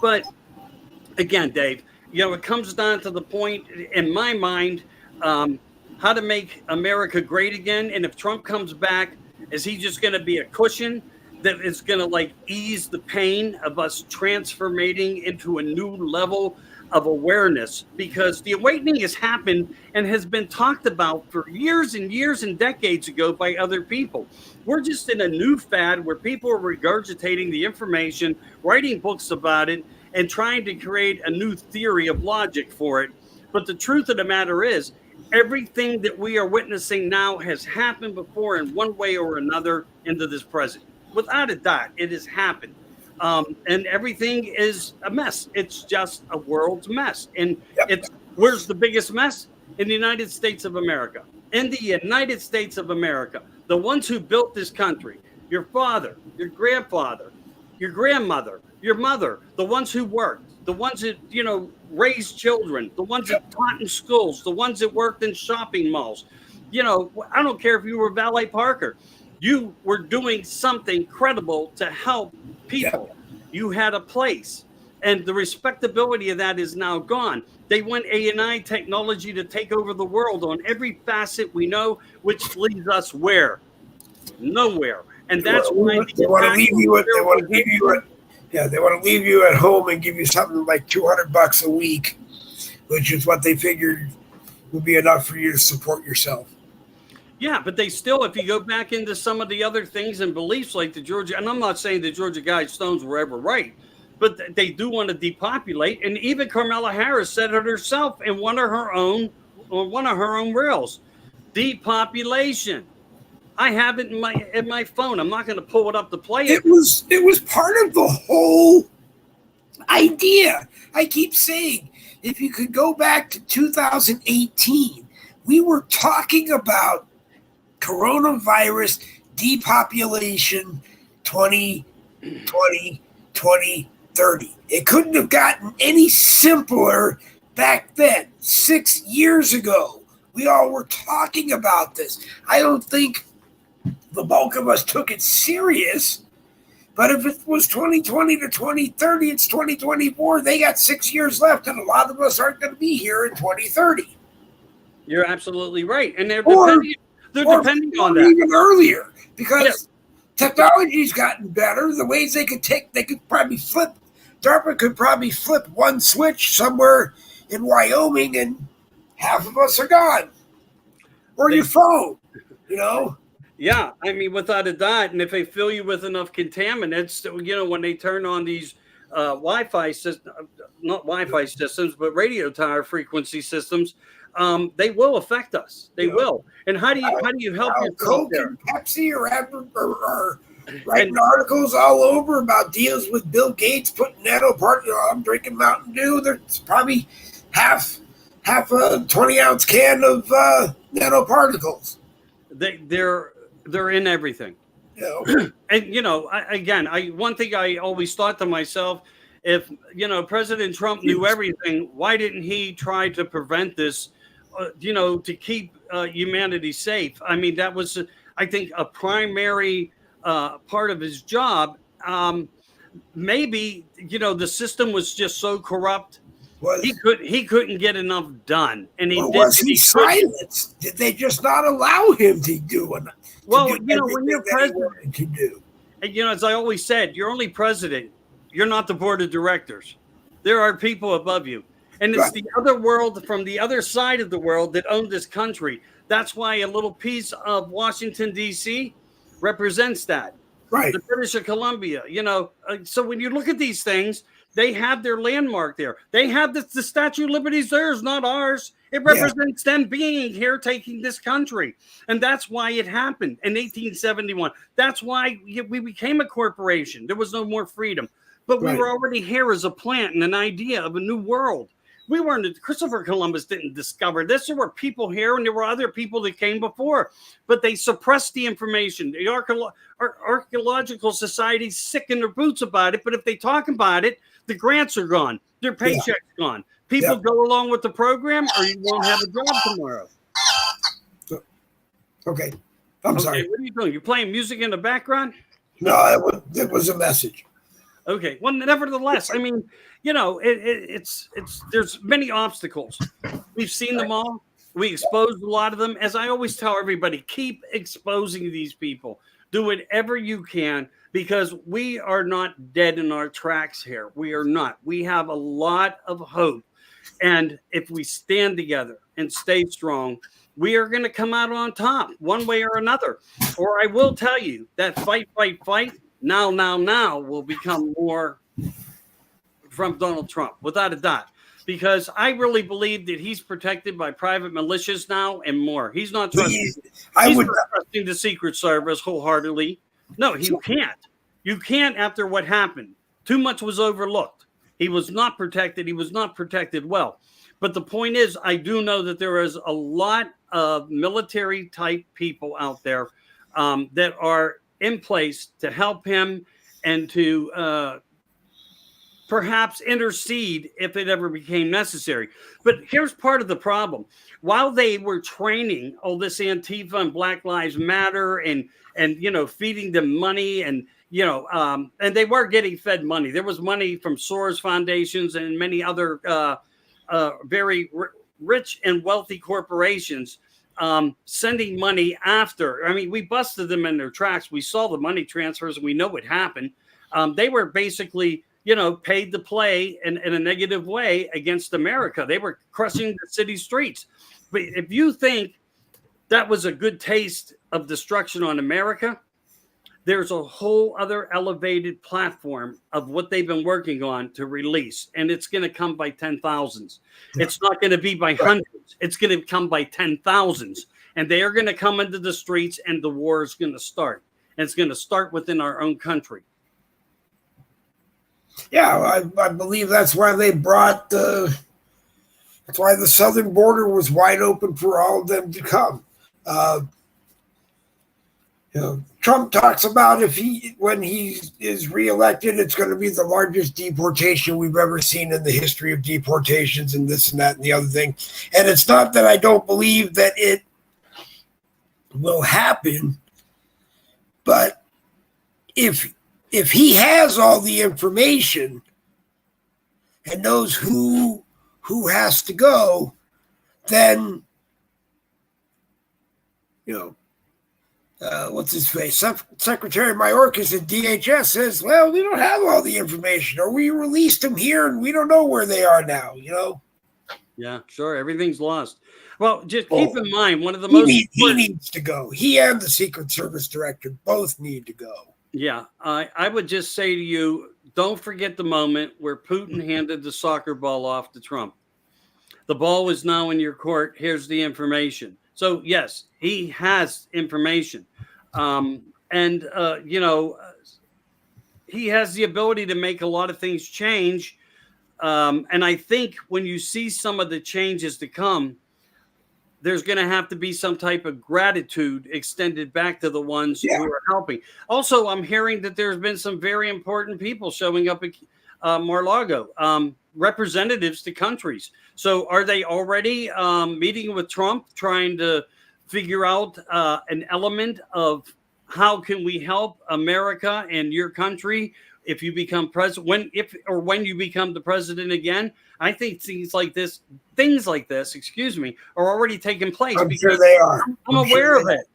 But again, Dave, it comes down to the point in my mind, how to make America great again. And if Trump comes back, is he just going to be a cushion that is going to ease the pain of us transforming into a new level of awareness? Because the awakening has happened and has been talked about for years and years and decades ago by other people. We're just in a new fad where people are regurgitating the information, writing books about it, and trying to create a new theory of logic for it. But the truth of the matter is, everything that we are witnessing now has happened before in one way or another into this present. Without a doubt, it has happened. And everything is a mess. It's just a world's mess. And where's the biggest mess? In the United States of America. In the United States of America. The ones who built this country. Your father, your grandfather, your grandmother, your mother, the ones who worked, the ones that, raised children, the ones that taught in schools, the ones that worked in shopping malls. I don't care if you were valet parker. You were doing something credible to help people. You had a place. And the respectability of that is now gone. They want AI technology to take over the world on every facet we know, which leads us where? Nowhere. And that's why they want to leave you they want to leave you at home and give you something like $200 a week, which is what they figured would be enough for you to support yourself. Yeah, but they still, if you go back into some of the other things and beliefs like the Georgia, and I'm not saying the Georgia Guidestones were ever right, but they do want to depopulate. And even Kamala Harris said it herself in one of her own reels. Depopulation. I have it in my phone. I'm not going to pull it up to play it. It was part of the whole idea. I keep saying, if you could go back to 2018, we were talking about coronavirus depopulation 2020, 2030. It couldn't have gotten any simpler back then. 6 years ago, we all were talking about this. I don't think the bulk of us took it serious, but if it was 2020 to 2030, it's 2024. They got 6 years left, and a lot of us aren't going to be here in 2030. You're absolutely right, and they're depending on that even earlier, because technology's gotten better. The ways they could probably flip DARPA could probably flip one switch somewhere in Wyoming and half of us are gone. Or your phone, Yeah, I mean, without a doubt. And if they fill you with enough contaminants, when they turn on these Wi-Fi systems, not Wi-Fi systems, but radio tower frequency systems, they will affect us. They will. And how do you help yourself Coke there? and Pepsi are writing articles all over about deals with Bill Gates putting nanoparticles. I'm drinking Mountain Dew. There's probably half a 20-ounce can of nanoparticles. They're in everything. And one thing I always thought to myself, if President Trump knew everything, why didn't he try to prevent this? To keep humanity safe. I mean, that was, I think, a primary part of his job. Maybe the system was just so corrupt. He couldn't get enough done, and was he silenced? Did they just not allow him to do enough? Well, when you're president, to do. As I always said, you're only president. You're not the board of directors. There are people above you, and it's the other world from the other side of the world that own this country. That's why a little piece of Washington D.C. represents that. Right. The British of Columbia. So when you look at these things, they have their landmark there. They have the Statue of Liberty is theirs, not ours. It represents them being here, taking this country. And that's why it happened in 1871. That's why we became a corporation. There was no more freedom. But we were already here as a plant and an idea of a new world. We weren't, Christopher Columbus didn't discover this. There were people here and there were other people that came before, but they suppressed the information. The Archaeological Society's sick in their boots about it, but if they talk about it, the grants are gone. Their paychecks gone. People go along with the program or you won't have a job tomorrow. Okay. I'm sorry. What are you doing? You're playing music in the background? No, it was a message. Okay. Well, nevertheless, I mean, it's there's many obstacles. We've seen them all. We exposed a lot of them. As I always tell everybody, keep exposing these people. Do whatever you can because we are not dead in our tracks here. We are not. We have a lot of hope. And if we stand together and stay strong, we are going to come out on top one way or another. Or I will tell you that fight, now will become more from Donald Trump, without a doubt. Because I really believe that he's protected by private militias now and more. He's not trusting. Not trusting the Secret Service wholeheartedly. No, you can't. You can't after what happened. Too much was overlooked. He was not protected. He was not protected well. But the point is, I do know that there is a lot of military type people out there that are in place to help him and to perhaps intercede if it ever became necessary. But here's part of the problem. While they were training all this Antifa and Black Lives Matter and feeding them money and they were getting fed money. There was money from Soros foundations and many other very rich and wealthy corporations sending money after. I mean, we busted them in their tracks. We saw the money transfers and we know what happened. They were basically paid to play in a negative way against America. They were crushing the city streets. But if you think that was a good taste of destruction on America, there's a whole other elevated platform of what they've been working on to release. And it's going to come by 10,000s. Yeah. It's not going to be by hundreds. It's going to come by 10,000s. And they are going to come into the streets and the war is going to start. And it's going to start within our own country. Yeah, I believe that's why they brought that's why the southern border was wide open for all of them to come. Trump talks about when he is reelected, it's going to be the largest deportation we've ever seen in the history of deportations and this and that and the other thing. And it's not that I don't believe that it will happen, but if he has all the information and knows who has to go, then what's his face? Secretary Mayorkas at DHS says, well, we don't have all the information, or we released them here and we don't know where they are now, Yeah, sure. Everything's lost. Well, just keep in mind, one of the most he needs to go. He and the Secret Service director both need to go. Yeah, I would just say to you, don't forget the moment where Putin handed the soccer ball off to Trump. The ball is now in your court. Here's the information. So, yes, he has information. He has the ability to make a lot of things change. And I think when you see some of the changes to come, there's going to have to be some type of gratitude extended back to the ones who are helping. Also, I'm hearing that there's been some very important people showing up at Mar-a-Lago, representatives to countries. So are they already meeting with Trump, trying to figure out an element of how can we help America and your country if you become president, when you become the president again? I think things like this, are already taking place. I'm sure they are. I'm aware of it.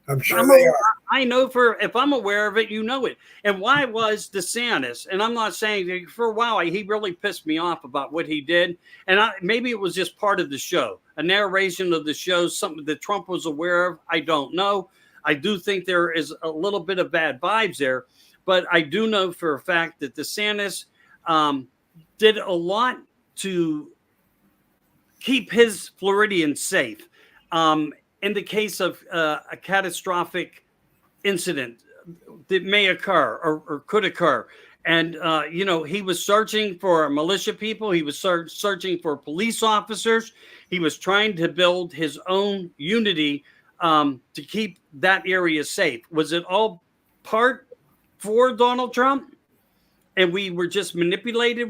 I'm sure they are. I know if I'm aware of it, you know it. And why was DeSantis? And I'm not saying that for a while, he really pissed me off about what he did. And maybe it was just part of the show, a narration of the show, something that Trump was aware of. I don't know. I do think there is a little bit of bad vibes there. But I do know for a fact that DeSantis did a lot to keep his Floridians safe. In the case of a catastrophic incident that may occur or could occur. And, he was searching for militia people. He was searching for police officers. He was trying to build his own unity to keep that area safe. Was it all part for Donald Trump? And we were just manipulated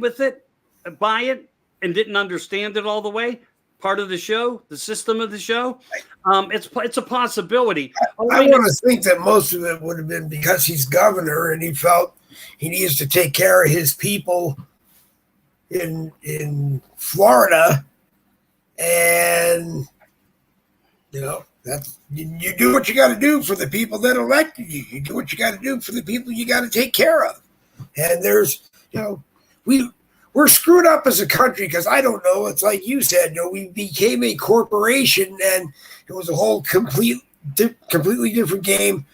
by it, and didn't understand it all the way? Part of the show, the system of the show. It's a possibility. I want to think that most of it would have been because he's governor and he felt he needs to take care of his people in Florida, and that's you do what you got to do for the people that elected you. You do what you got to do for the people you got to take care of. And there's we're screwed up as a country because I don't know. It's like you said, we became a corporation and it was a whole completely different game,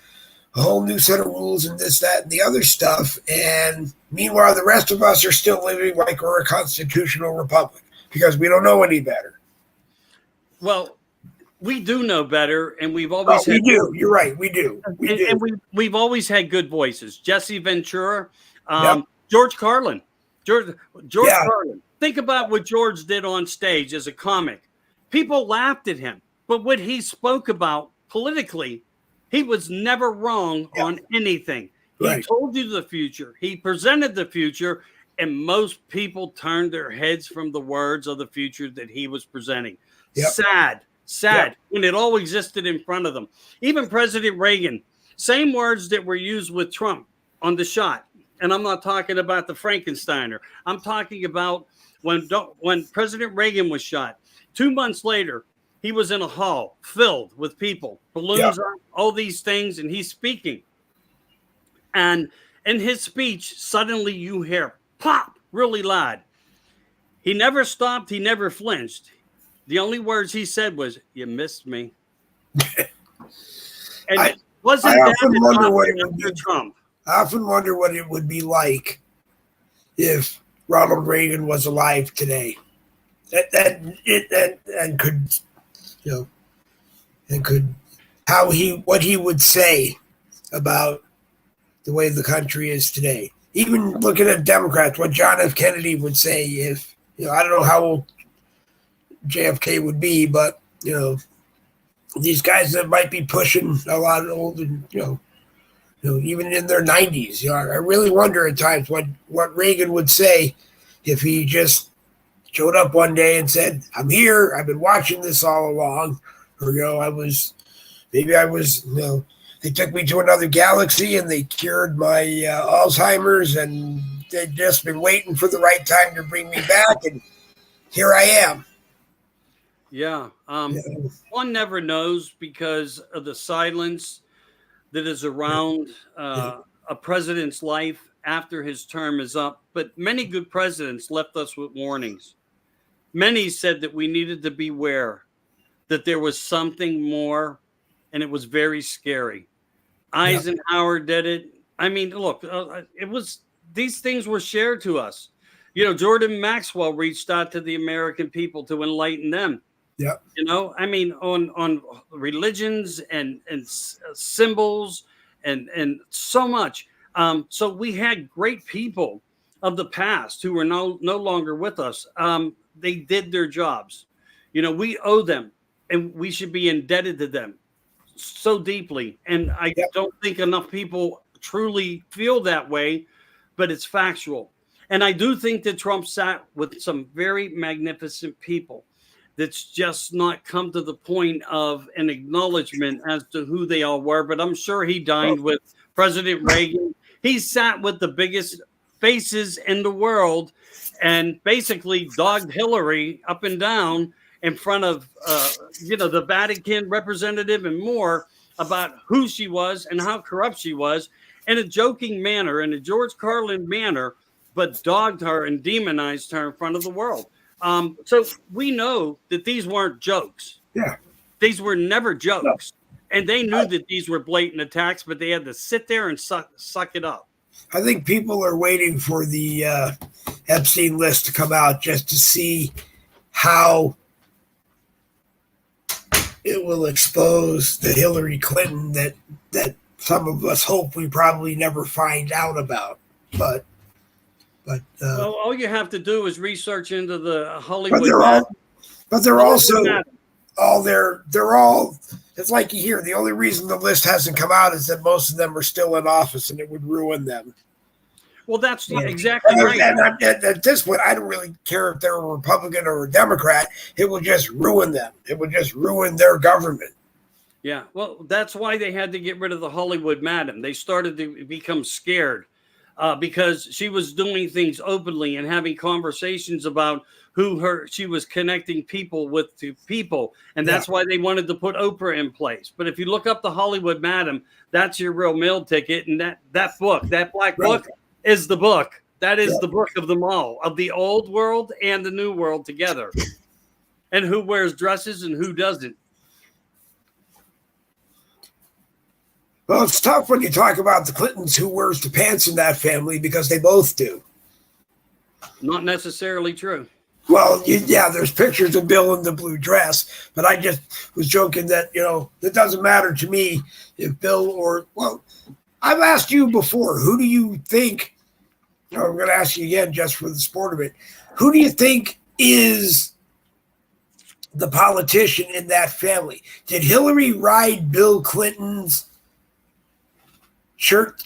a whole new set of rules and this, that, and the other stuff. And meanwhile, the rest of us are still living like we're a constitutional republic because we don't know any better. Well, we do know better, and we've always we do. You're right. We do. And we've always had good voices. Jesse Ventura, George Carlin. George Carlin. Think about what George did on stage as a comic. People laughed at him, but what he spoke about politically, he was never wrong on anything. He told you the future. He presented the future, and most people turned their heads from the words of the future that he was presenting. Sad when it all existed in front of them. Even President Reagan, same words that were used with Trump on the shot. And I'm not talking about the Frankensteiner. I'm talking about when President Reagan was shot. 2 months later, he was in a hall filled with people, balloons, all these things, and he's speaking. And in his speech, suddenly you hear pop really loud. He never stopped. He never flinched. The only words he said was, "You missed me." And I often wonder what it would be. Trump. I often wonder what it would be like if Ronald Reagan was alive today, and could what he would say about the way the country is today. Even looking at Democrats, what John F. Kennedy would say if I don't know how old JFK would be, but these guys that might be pushing a lot older, even in their 90s. I really wonder at times what Reagan would say if he just showed up one day and said, "I'm here. I've been watching this all along," or they took me to another galaxy and they cured my Alzheimer's, and they've just been waiting for the right time to bring me back, and here I am. Yeah. One never knows because of the silence that is around a president's life after his term is up. But many good presidents left us with warnings. Many said that we needed to beware, that there was something more, and it was very scary. Eisenhower did it. I mean, look, these things were shared to us. Jordan Maxwell reached out to the American people to enlighten them. Yeah. I mean, on religions and symbols and so much. So we had great people of the past who are no longer with us. They did their jobs. We owe them, and we should be indebted to them so deeply. And I don't think enough people truly feel that way, but it's factual. And I do think that Trump sat with some very magnificent people that's just not come to the point of an acknowledgement as to who they all were. But I'm sure he dined with President Reagan. He sat with the biggest faces in the world and basically dogged Hillary up and down in front of, the Vatican representative and more about who she was and how corrupt she was in a joking manner, in a George Carlin manner, but dogged her and demonized her in front of the world. So we know that these weren't jokes. Yeah. These were never jokes. No. And they knew that these were blatant attacks, but they had to sit there and suck it up. I think people are waiting for the Epstein list to come out just to see how it will expose the Hillary Clinton that some of us hope we probably never find out about. But well, all you have to do is research into the Hollywood. But they're also all they're all. It's like you hear the only reason the list hasn't come out is that most of them are still in office, and it would ruin them. Well, that's exactly right. And at this point, I don't really care if they're a Republican or a Democrat. It will just ruin them. It would just ruin their government. Yeah, well, that's why they had to get rid of the Hollywood madam. They started to become scared because she was doing things openly and having conversations about she was connecting people with to people. And that's why they wanted to put Oprah in place. But if you look up the Hollywood madam, that's your real meal ticket. And that book, that black book, is the book. That is the book of them all, of the old world and the new world together. And who wears dresses and who doesn't. Well, it's tough when you talk about the Clintons who wears the pants in that family because they both do. Not necessarily true. Well, there's pictures of Bill in the blue dress, but I just was joking that, it doesn't matter to me if Bill I've asked you before, who do you think, I'm going to ask you again just for the sport of it, who do you think is the politician in that family? Did Hillary ride Bill Clinton's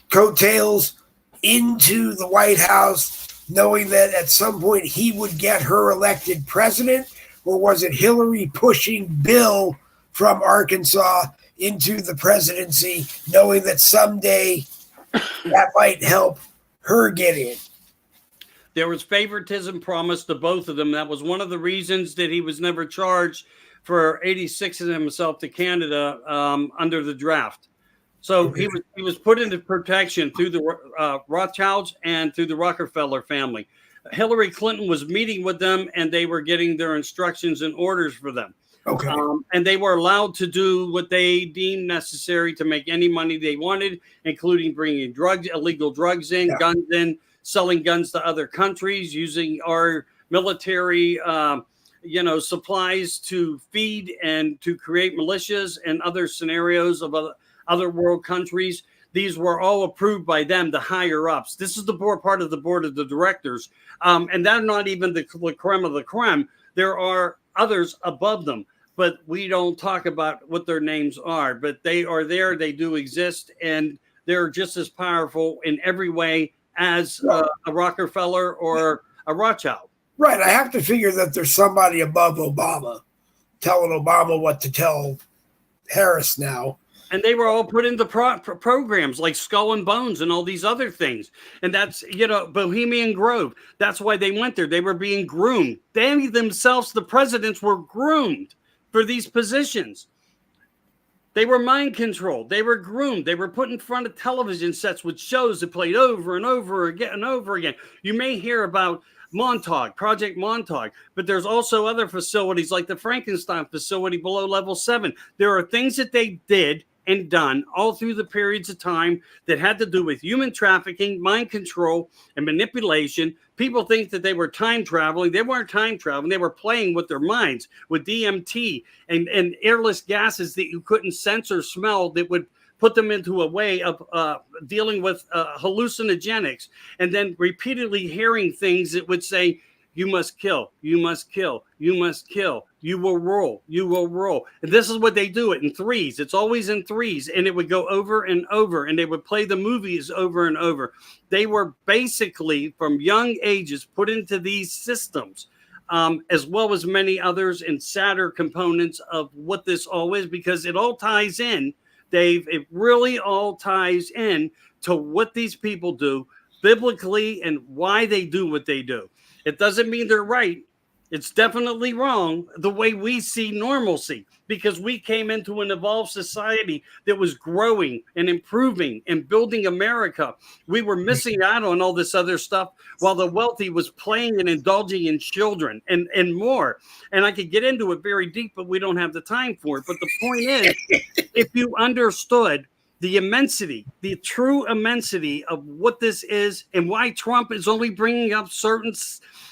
coattails into the White House knowing that at some point he would get her elected president? Or was it Hillary pushing Bill from Arkansas into the presidency, knowing that someday that might help her get in? There was favoritism promised to both of them. That was one of the reasons that he was never charged for 86ing himself to Canada under the draft. So he was put into protection through the Rothschilds and through the Rockefeller family. Hillary Clinton was meeting with them, and they were getting their instructions and orders for them. Okay. And they were allowed to do what they deemed necessary to make any money they wanted, including bringing illegal drugs in, guns in, selling guns to other countries, using our military, supplies to feed and to create militias and other scenarios of other world countries. These were all approved by them, the higher ups. This is the part of the board of the directors. And they're not even the creme of the creme. There are others above them, but we don't talk about what their names are. But they are there. They do exist. And they're just as powerful in every way as a Rockefeller or a Rothschild. Right. I have to figure that there's somebody above Obama telling Obama what to tell Harris now. And they were all put into programs like Skull and Bones and all these other things. And that's, Bohemian Grove. That's why they went there. They were being groomed. They themselves, the presidents, were groomed for these positions. They were mind controlled. They were groomed. They were put in front of television sets with shows that played over and over again and over again. You may hear about Montauk, Project Montauk, but there's also other facilities like the Frankenstein facility below level 7. There are things that they did and done all through the periods of time that had to do with human trafficking, mind control, and manipulation. People think that they were time traveling. They weren't time traveling. They were playing with their minds with DMT and airless gases that you couldn't sense or smell that would put them into a way of dealing with hallucinogenics, and then repeatedly hearing things that would say, you must kill, you must kill, you must kill, you will roll, you will roll. And this is what they do it in threes. It's always in threes. And it would go over and over, and they would play the movies over and over. They were basically from young ages put into these systems, as well as many others and sadder components of what this all is, because it all ties in, Dave. It really all ties in to what these people do biblically and why they do what they do. It doesn't mean they're right. It's definitely wrong the way we see normalcy, because we came into an evolved society that was growing and improving and building America. We were missing out on all this other stuff while the wealthy was playing and indulging in children and more. And I could get into it very deep, but we don't have the time for it. But the point is, if you understood the immensity, the true immensity of what this is and why Trump is only bringing up certain...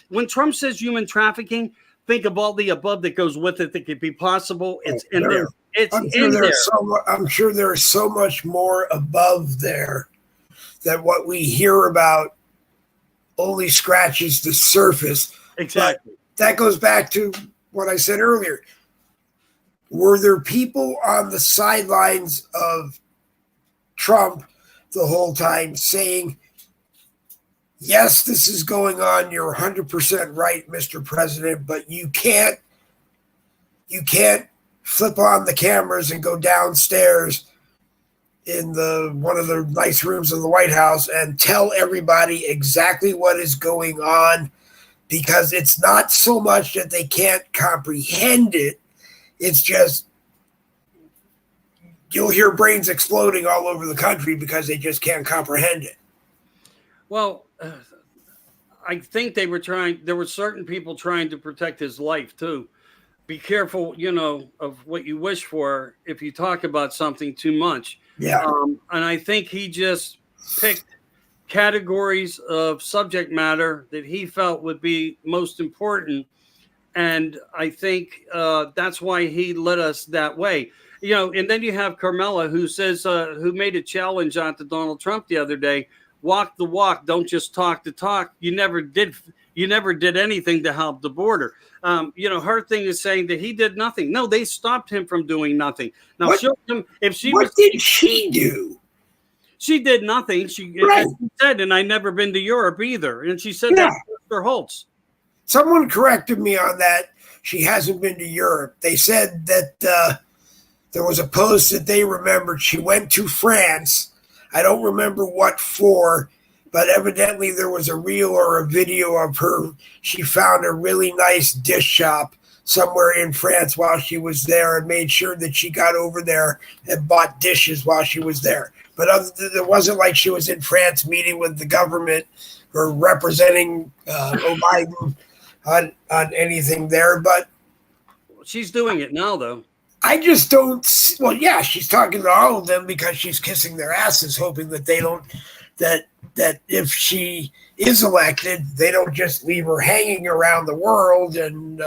When Trump says human trafficking, think of all the above that goes with it that could be possible. It's in there. It's in there. I'm sure there's so much more above there that what we hear about only scratches the surface. Exactly. But that goes back to what I said earlier. Were there people on the sidelines of Trump the whole time saying, yes, this is going on. You're 100% right, Mr. President, but you can't flip on the cameras and go downstairs in one of the nice rooms of the White House and tell everybody exactly what is going on, because it's not so much that they can't comprehend it. It's just you'll hear brains exploding all over the country because they just can't comprehend it. Well, I think there were certain people trying to protect his life too. Be careful, of what you wish for if you talk about something too much. Yeah. And I think he just picked categories of subject matter that he felt would be most important. And I think that's why he led us that way. And then you have Carmela, who says, who made a challenge on to Donald Trump the other day. Walk the walk, don't just talk the talk. You never did anything to help the border. Her thing is saying that he did nothing. No, they stopped him from doing nothing. Now, what did she do? She did nothing. She said, and I never been to Europe either. And she said that to Mr. Holtz. Someone corrected me on that. She hasn't been to Europe. They said that there was a post that they remembered. She went to France. I don't remember what for, but evidently there was a reel or a video of her. She found a really nice dish shop somewhere in France while she was there and made sure that she got over there and bought dishes while she was there. But it wasn't like she was in France meeting with the government or representing Biden on anything there. But she's doing it now, though. I just don't. Well, yeah, she's talking to all of them because she's kissing their asses, hoping that they don't. That if she is elected, they don't just leave her hanging around the world, and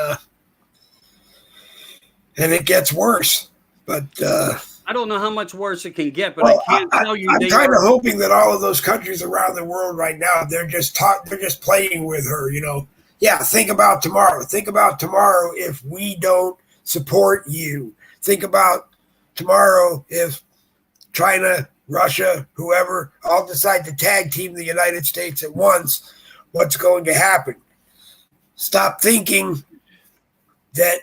it gets worse. But I don't know how much worse it can get. But I can't tell you. I'm kind of hoping that all of those countries around the world right now, they're just playing with her. Yeah. Think about tomorrow. Think about tomorrow if we don't support you. Think about tomorrow if China, Russia, whoever, all decide to tag team the United States at once. What's going to happen? Stop thinking that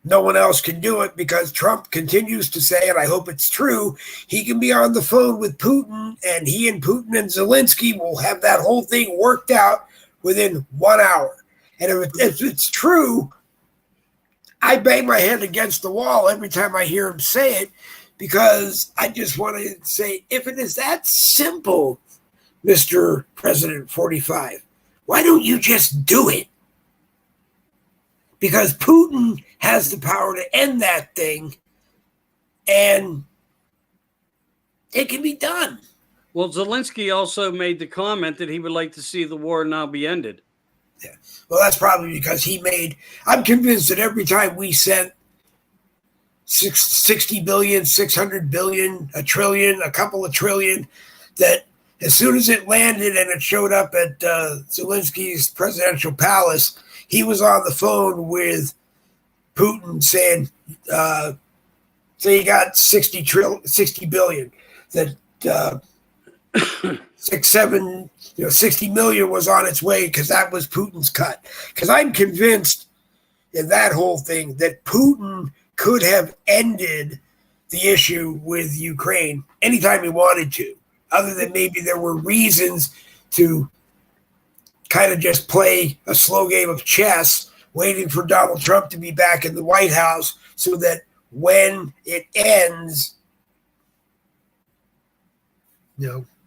no one else can do it, because Trump continues to say, and I hope it's true, he can be on the phone with Putin, and he and Putin and Zelensky will have that whole thing worked out within 1 hour. And if it's true, I bang my head against the wall every time I hear him say it, because I just want to say, if it is that simple, Mr. President 45, why don't you just do it? Because Putin has the power to end that thing, and it can be done. Well, Zelensky also made the comment that he would like to see the war now be ended. Yeah. Well, that's probably because I'm convinced that every time we sent 60 billion, 600 billion, a trillion, a couple of trillion, that as soon as it landed and it showed up at Zelensky's presidential palace, he was on the phone with Putin saying, so you got 60 billion, that 60 million was on its way because that was Putin's cut. Because I'm convinced in that whole thing that Putin could have ended the issue with Ukraine anytime he wanted to, other than maybe there were reasons to kind of just play a slow game of chess, waiting for Donald Trump to be back in the White House so that when it ends,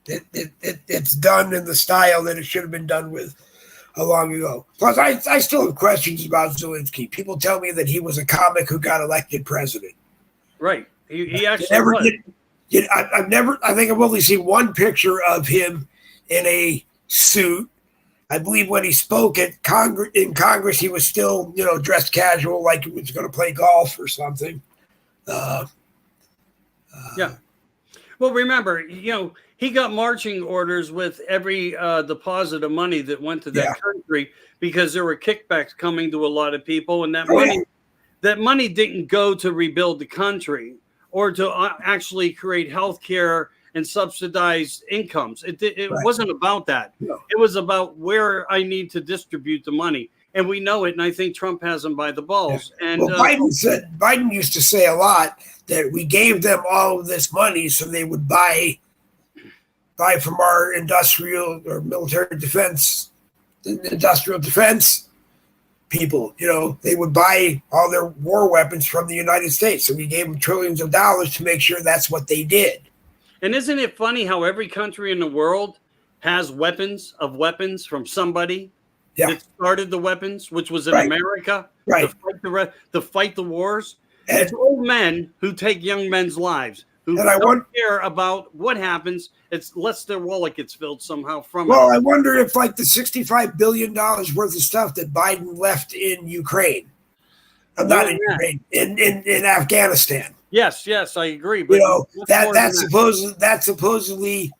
it's done in the style that it should have been done with long ago. Plus, I still have questions about Zelensky. People tell me that he was a comic who got elected president. Right. He actually was. I think I've only seen one picture of him in a suit. I believe when he spoke at Congress, he was still, dressed casual, like he was going to play golf or something. Yeah. Well, remember, he got marching orders with every deposit of money that went to that country because there were kickbacks coming to a lot of people, and that money didn't go to rebuild the country or to actually create health care and subsidize incomes. It wasn't about that. No. It was about where I need to distribute the money. And we know it, and I think Trump has them by the balls. Yeah. And Biden used to say a lot that we gave them all of this money so they would buy from our industrial or military defense, industrial defense people. They would buy all their war weapons from the United States. So we gave them trillions of dollars to make sure that's what they did. And isn't it funny how every country in the world has weapons from somebody that started the weapons, which was in America, to fight the wars? And it's old men who take young men's lives, who don't care about what happens. It's less their wallet gets filled somehow from it. Well, I wonder if like the $65 billion worth of stuff that Biden left in Ukraine, Ukraine, in Afghanistan. Yes, I agree. But that supposedly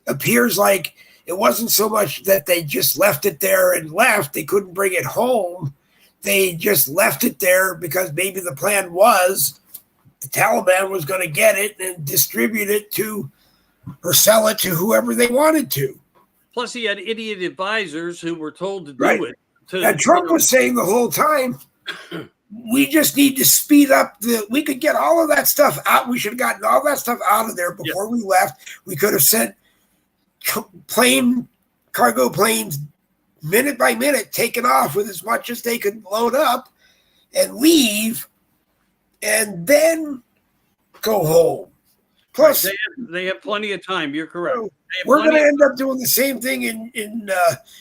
appears like it wasn't so much that they just left it there and left. They couldn't bring it home. They just left it there because maybe the plan was the Taliban was going to get it and distribute it to or sell it to whoever they wanted to. Plus, he had idiot advisors who were told to do it. And Trump was saying the whole time, we just need to speed up we could get all of that stuff out. We should have gotten all that stuff out of there before we left. We could have sent cargo planes minute by minute, taken off with as much as they could load up and leave and then go home. Plus, they have plenty of time. You're correct. We're going to end up doing the same thing in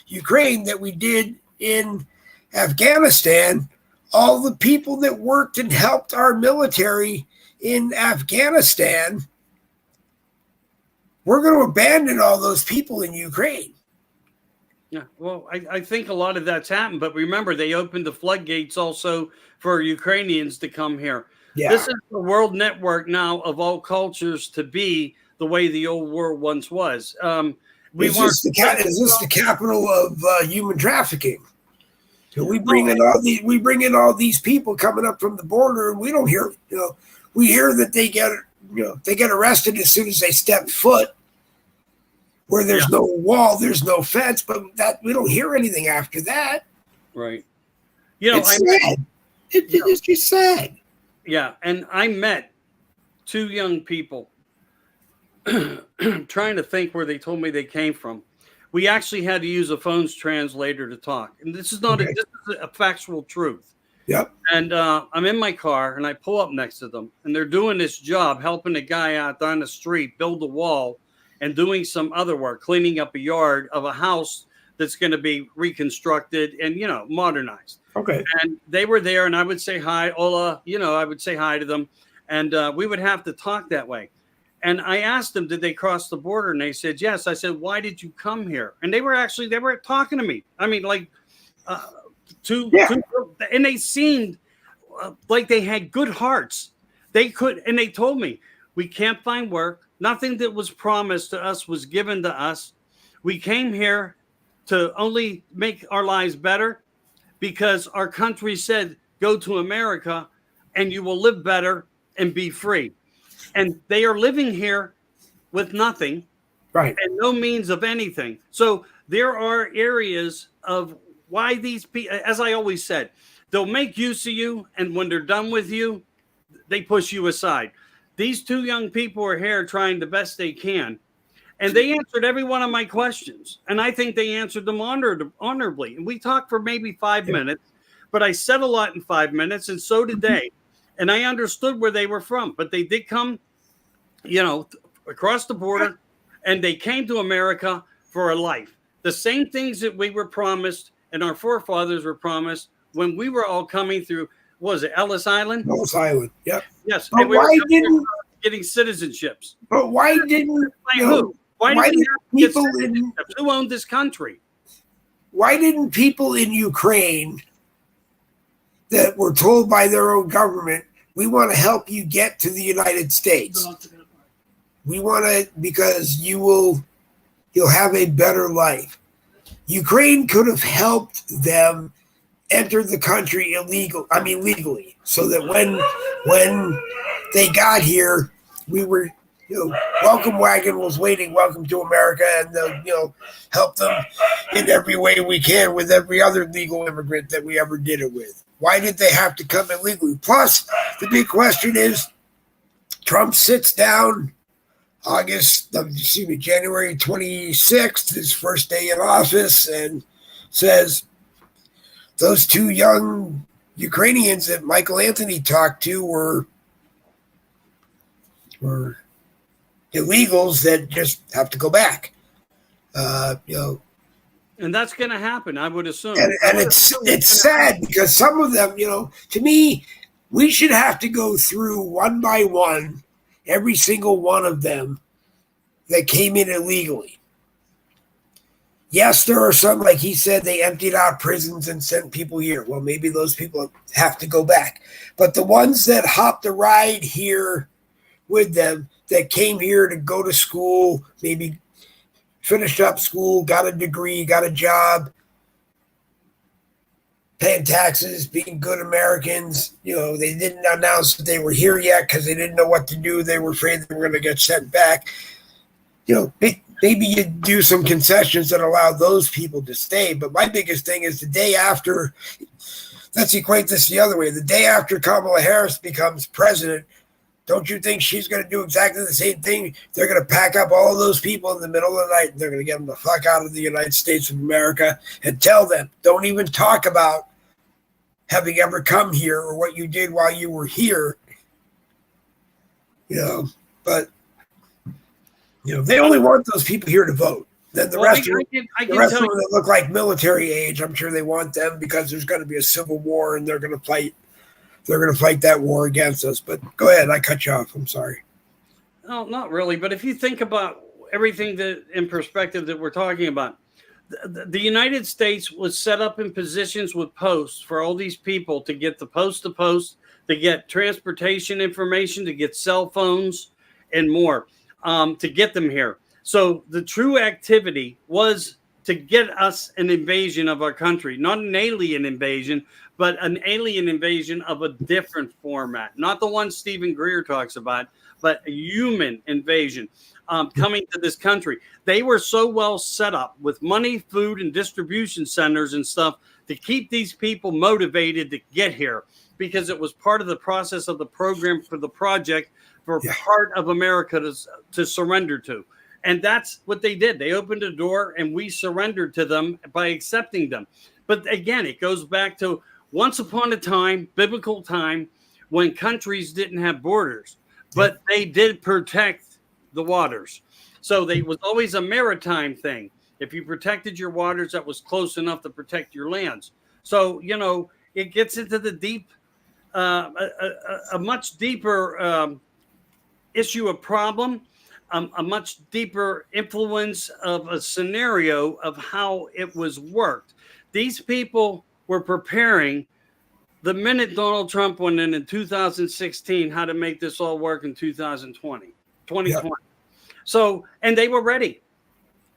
Ukraine that we did in Afghanistan. All the people that worked and helped our military in Afghanistan, we're going to abandon all those people in Ukraine. Yeah, well, I think a lot of that's happened. But remember, they opened the floodgates also for Ukrainians to come here. Yeah. This is the world network now of all cultures to be the way the old world once was. Is this the capital of human trafficking? So we bring in all these people coming up from the border, and we don't hear. We hear that they get arrested as soon as they step foot. Where there's no wall, there's no fence, but that we don't hear anything after that. Right. It's sad. It's just sad. Yeah, and I met two young people trying to think where they told me they came from. We actually had to use a phone's translator to talk. And this is not this is a factual truth. Yep. And I'm in my car and I pull up next to them and they're doing this job, helping a guy out on the street build a wall and doing some other work, cleaning up a yard of a house that's going to be reconstructed and, modernized. Okay. And they were there and I would say hi, hola, I would say hi to them. And we would have to talk that way. And I asked them, did they cross the border? And they said, yes. I said, why did you come here? And they were talking to me. I mean, like and they seemed like they had good hearts. And they told me, we can't find work. Nothing that was promised to us was given to us. We came here to only make our lives better because our country said, go to America and you will live better and be free. And they are living here with nothing, right, and no means of anything. So there are areas of why these people, as I always said, they'll make use of you, and when they're done with you, they push you aside. These two young people are here trying the best they can, and they answered every one of my questions, and I think they answered them honorably. And we talked for maybe 5 minutes, but I said a lot in 5 minutes, and so did they. And I understood where they were from, but they did come, across the border, and they came to America for a life. The same things that we were promised and our forefathers were promised when we were all coming through. What was it, Ellis Island? Ellis Island, yep. Yes. But and we why were didn't getting citizenships? But why didn't who? Why didn't people in who owned this country? Why didn't people in Ukraine that were told by their own government, we want to help you get to the United States. We want to, because you'll have a better life. Ukraine could have helped them enter the country legally, so that when they got here, we were, welcome wagon was waiting, welcome to America, and help them in every way we can with every other legal immigrant that we ever did it with. Why did they have to come illegally? Plus, the big question is, Trump sits down January 26th, his first day in office, and says, those two young Ukrainians that Michael Anthony talked to were illegals that just have to go back. And that's going to happen, I would assume. And it's sad because some of them, to me, we should have to go through one by one every single one of them that came in illegally. Yes, there are some, like he said, they emptied out prisons and sent people here. Well, maybe those people have to go back. But the ones that hopped a ride here with them, that came here to go to school, maybe finished up school, got a degree, got a job, paying taxes, being good Americans. They didn't announce that they were here yet because they didn't know what to do. They were afraid they were going to get sent back. Maybe you do some concessions that allow those people to stay. But my biggest thing is the day after, let's equate this the other way. The day after Kamala Harris becomes president, don't you think she's going to do exactly the same thing? They're going to pack up all of those people in the middle of the night, and they're going to get them the fuck out of the United States of America and tell them, don't even talk about having ever come here or what you did while you were here. But they only want those people here to vote. Then the rest of them that look like military age, I'm sure they want them because there's going to be a civil war and they're going to fight. They're going to fight that war against us. But go ahead. I cut you off. I'm sorry. No, not really. But if you think about everything that in perspective that we're talking about, the United States was set up in positions with posts for all these people to get the post to post, to get transportation information, to get cell phones and more, to get them here. So the true activity was to get us an invasion of our country, not an alien invasion, but an alien invasion of a different format, not the one Stephen Greer talks about, but a human invasion coming to this country. They were so well set up with money, food, and distribution centers and stuff to keep these people motivated to get here because it was part of the process of the program for the project for part of America to surrender to. And that's what they did. They opened a door and we surrendered to them by accepting them. But again, it goes back to once upon a time, biblical time, when countries didn't have borders, but they did protect the waters. So they was always a maritime thing. If you protected your waters, that was close enough to protect your lands. So, it gets into the deep, a much deeper issue of problem, a much deeper influence of a scenario of how it was worked. These people were preparing the minute Donald Trump went in 2016, how to make this all work in 2020. Yep. So, and they were ready,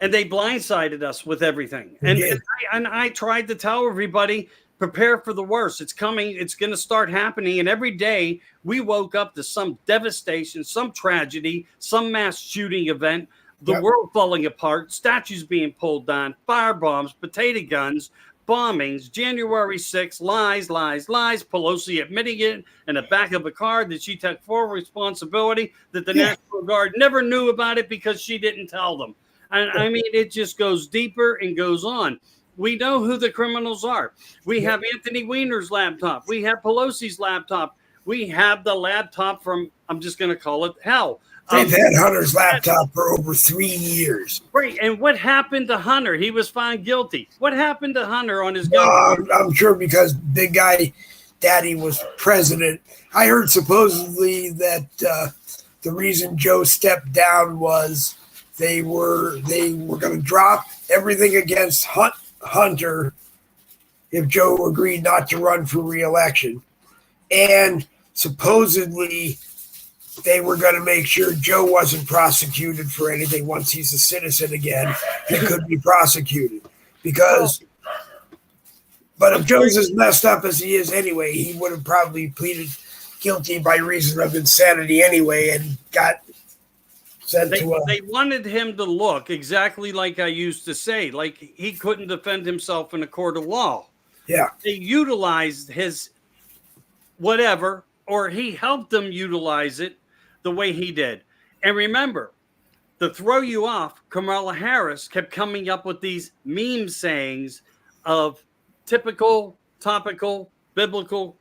and they blindsided us with everything. And I tried to tell everybody, prepare for the worst. It's coming. It's going to start happening. And every day we woke up to some devastation, some tragedy, some mass shooting event, the world falling apart, statues being pulled down, firebombs, potato guns, bombings, January 6th, lies, Pelosi admitting it in the back of a car that she took full responsibility, that the National Guard never knew about it because she didn't tell them. And I mean, it just goes deeper and goes on. We know who the criminals are. We have Anthony Weiner's laptop. We have Pelosi's laptop. We have the laptop from, I'm just going to call it hell. They've had Hunter's laptop for over 3 years. Right. And what happened to Hunter? He was found guilty. What happened to Hunter on his gun? I'm sure because Big Guy Daddy was president. I heard supposedly that the reason Joe stepped down was they were going to drop everything against Hunter if Joe agreed not to run for re-election. And supposedly they were going to make sure Joe wasn't prosecuted for anything. Once he's a citizen again, he could be prosecuted. But if Joe's as messed up as he is anyway, he would have probably pleaded guilty by reason of insanity anyway and got sent to They wanted him to look exactly like I used to say, like he couldn't defend himself in a court of law. Yeah. They utilized his whatever, or he helped them utilize it the way he did. And remember, to throw you off, Kamala Harris kept coming up with these meme sayings of typical, topical, biblical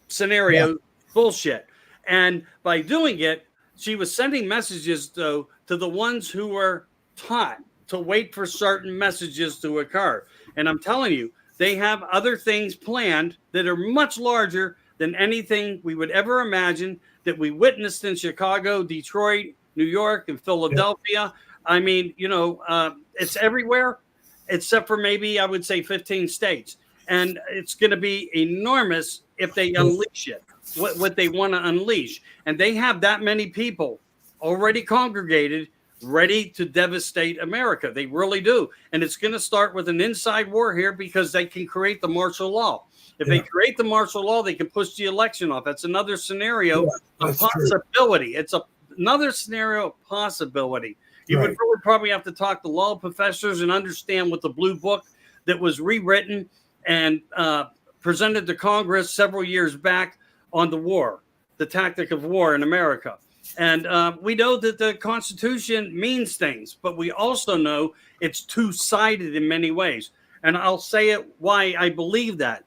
scenario bullshit. And by doing it, she was sending messages, though, to the ones who were taught to wait for certain messages to occur. And I'm telling you, they have other things planned that are much larger than anything we would ever imagine, that we witnessed in Chicago, Detroit, New York, and Philadelphia. I mean, it's everywhere except for maybe, I would say, 15 states. And it's going to be enormous if they unleash it, what they want to unleash. And they have that many people already congregated, ready to devastate America. They really do. And it's going to start with an inside war here because they can create the martial law. If they create the martial law, they can push the election off. That's another scenario of possibility. True. It's another scenario of possibility. You would really probably have to talk to law professors and understand what the blue book that was rewritten and presented to Congress several years back on the war, the tactic of war in America. And we know that the Constitution means things, but we also know it's two-sided in many ways. And I'll say it why I believe that.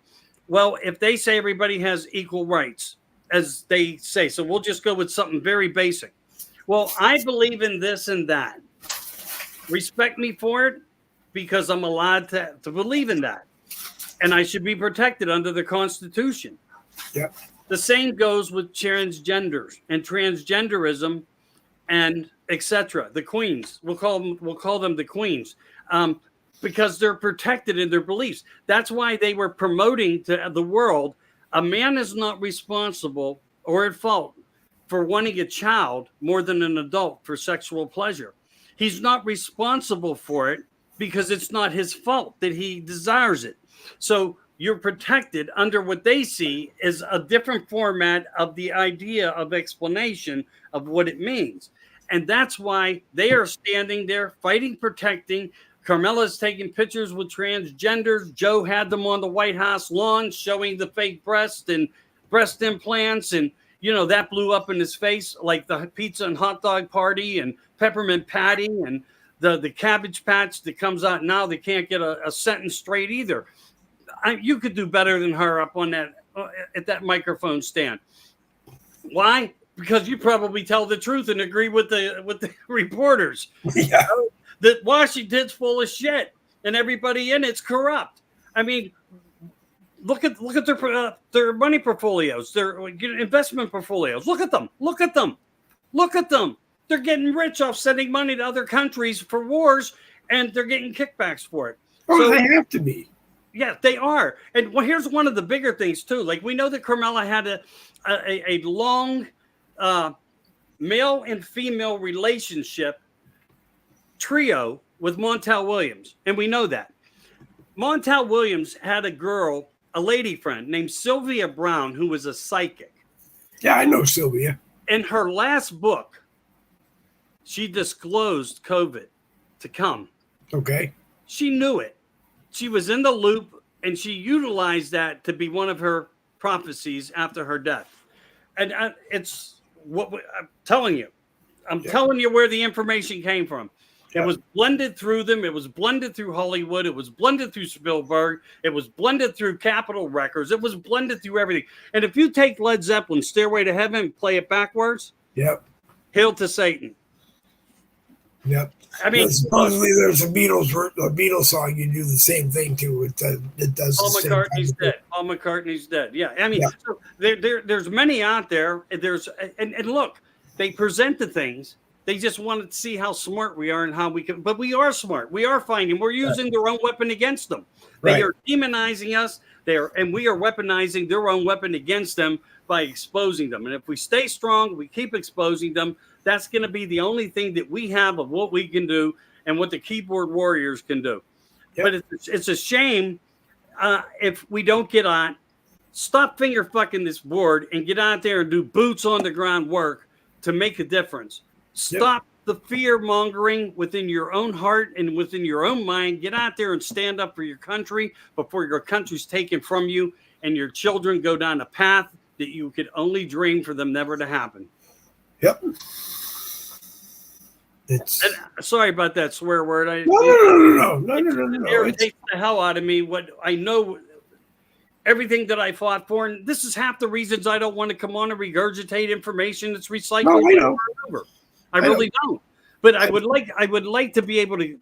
Well, if they say everybody has equal rights, as they say, so we'll just go with something very basic. Well, I believe in this and that. Respect me for it because I'm allowed to believe in that. And I should be protected under the Constitution. Yeah. The same goes with transgenders and transgenderism and etc. The queens, we'll call them the queens, because they're protected in their beliefs. That's why they were promoting to the world, a man is not responsible or at fault for wanting a child more than an adult for sexual pleasure. He's not responsible for it because it's not his fault that he desires it. So you're protected under what they see is a different format of the idea of explanation of what it means. And that's why they are standing there fighting, protecting. Carmela's taking pictures with transgenders. Joe had them on the White House lawn showing the fake breast and breast implants. And, that blew up in his face like the pizza and hot dog party and peppermint patty and the Cabbage Patch that comes out now. They can't get a sentence straight either. You could do better than her up on that at that microphone stand. Why? Because you probably tell the truth and agree with the reporters. Yeah. That Washington's full of shit and everybody in it's corrupt. I mean, look at their money portfolios, their investment portfolios. Look at them. They're getting rich off sending money to other countries for wars, and they're getting kickbacks for it. Oh, so, they have to be. Yeah, they are. And here's one of the bigger things too. Like, we know that Carmella had a long male and female relationship trio with Montel Williams, and we know that Montel Williams had a lady friend named Sylvia Brown, who was a psychic. Yeah, I know Sylvia. In her last book, she disclosed COVID to come. Okay. She knew it. She was in the loop, and she utilized that to be one of her prophecies after her death. And it's what I'm telling you. I'm telling you where the information came from. It was blended through them. It was blended through Hollywood. It was blended through Spielberg. It was blended through Capitol Records. It was blended through everything. And if you take Led Zeppelin's Stairway to Heaven and play it backwards, Hail to Satan. Yep. I mean, supposedly there's a Beatles song you do the same thing to. It does. Paul McCartney's dead. Paul McCartney's dead. Yeah. I mean, so there's many out there. And look, they present the things. They just wanted to see how smart we are and how we can. But we are smart. We are finding. We're using their own weapon against them. They are demonizing us. And we are weaponizing their own weapon against them by exposing them. And if we stay strong, we keep exposing them. That's going to be the only thing that we have of what we can do and what the keyboard warriors can do. But it's a shame if we don't get on. Stop finger fucking this board and get out there and do boots on the ground work to make a difference. Stop the fear mongering within your own heart and within your own mind. Get out there and stand up for your country before your country's taken from you and your children go down a path that you could only dream for them never to happen. Yep. Sorry about that swear word. No. It irritates the hell out of me. What I know, everything that I fought for, and this is half the reasons I don't want to come on and regurgitate information that's recycled. No, I know. I really don't. But I would like to be able to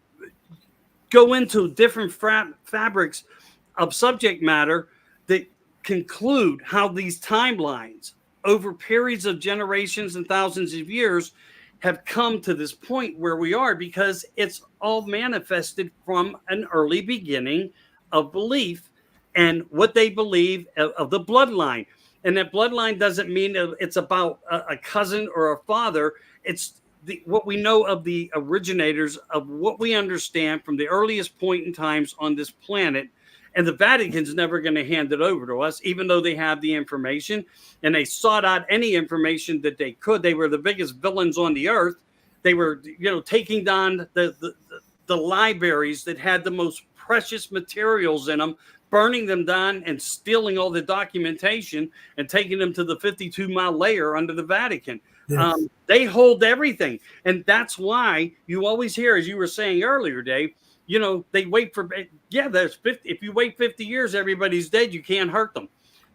go into different fabrics of subject matter that conclude how these timelines over periods of generations and thousands of years have come to this point where we are, because it's all manifested from an early beginning of belief and what they believe of the bloodline. And that bloodline doesn't mean it's about a cousin or a father. It's what we know of the originators of what we understand from the earliest point in times on this planet. And the Vatican's never going to hand it over to us, even though they have the information and they sought out any information that they could. They were the biggest villains on the earth. They were, taking down the libraries that had the most precious materials in them, burning them down and stealing all the documentation and taking them to the 52-mile layer under the Vatican. Yes. They hold everything. And that's why you always hear, as you were saying earlier, Dave, they wait for, there's 50. If you wait 50 years, everybody's dead. You can't hurt them.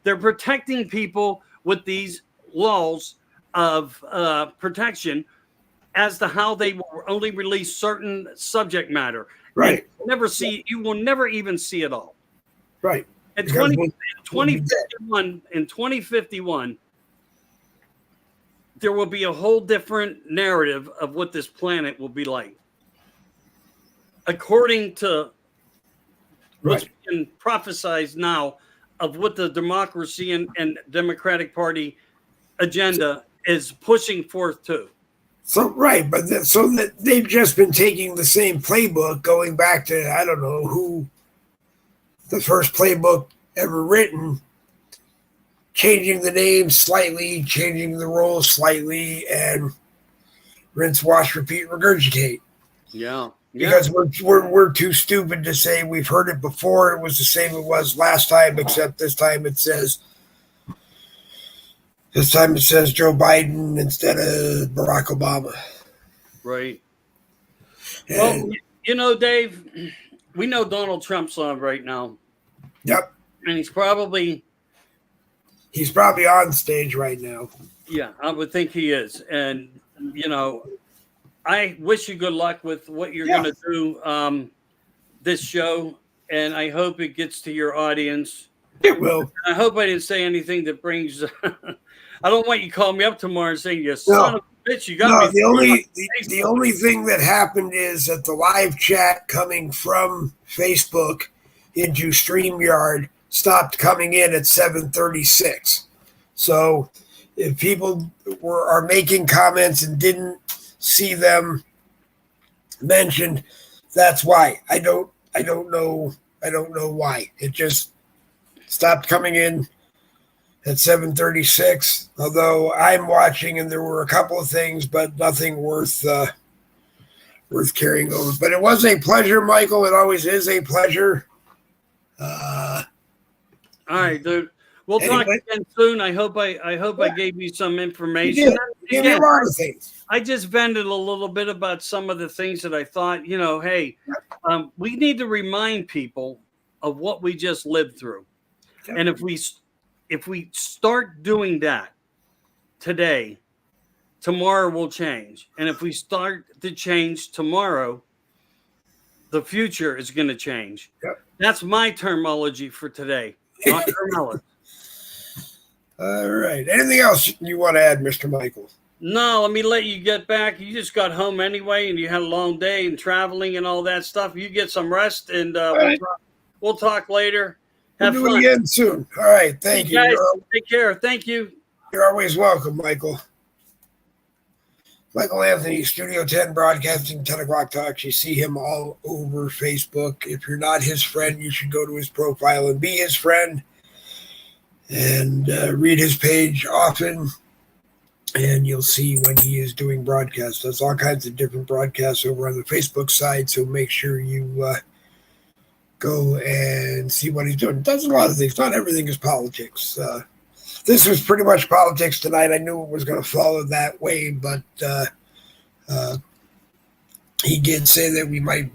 They're protecting people with these laws of protection as to how they will only release certain subject matter. Right. You will never even see it all. Right. In 2051, there will be a whole different narrative of what this planet will be like. According to what's been prophesized now of what the democracy and Democratic Party agenda is pushing forth to. So that they've just been taking the same playbook, going back to, I don't know who, the first playbook ever written, changing the name slightly, changing the roles slightly, and rinse, wash, repeat, regurgitate. Yeah. Because we're too stupid to say we've heard it before. It was the same it was last time, except this time it says Joe Biden instead of Barack Obama. Right. And, well, Dave, we know Donald Trump's on right now. Yep. And he's probably on stage right now. Yeah, I would think he is. And, I wish you good luck with what you're going to do this show. And I hope it gets to your audience. It will. I hope I didn't say anything that brings. I don't want you to call me up tomorrow and say, "You son of a bitch, you got me." The only thing that happened is that the live chat coming from Facebook into StreamYard stopped coming in at 7:36. So if people are making comments and didn't see them mentioned, that's why. I don't know why. It just stopped coming in at 7:36. Although I'm watching, and there were a couple of things, but nothing worth carrying over. But it was a pleasure, Michael. It always is a pleasure. All right, dude. We'll talk again soon. I hope I gave you some information. You did a lot of things. I just vented a little bit about some of the things that I thought, hey, we need to remind people of what we just lived through. And if we start doing that today, tomorrow will change. And if we start to change tomorrow, the future is going to change. Yep. That's my terminology for today. Not terminology. All right. Anything else you want to add, Mr. Michael? No, let me let you get back. You just got home anyway, and you had a long day and traveling and all that stuff. You get some rest, and we'll talk later. Have fun. We'll do it again soon. All right. Thank you. Guys, take care. Thank you. You're always welcome, Michael. Michael Anthony, Studio 10 Broadcasting, 10 o'clock talks. You see him all over Facebook. If you're not his friend, you should go to his profile and be his friend and read his page often. And you'll see when he is doing broadcasts. There's all kinds of different broadcasts over on the Facebook side, so make sure you go and see what he's doing. Does a lot of things. Not everything is politics. This was pretty much politics tonight. I knew it was going to follow that way, but he did say that we might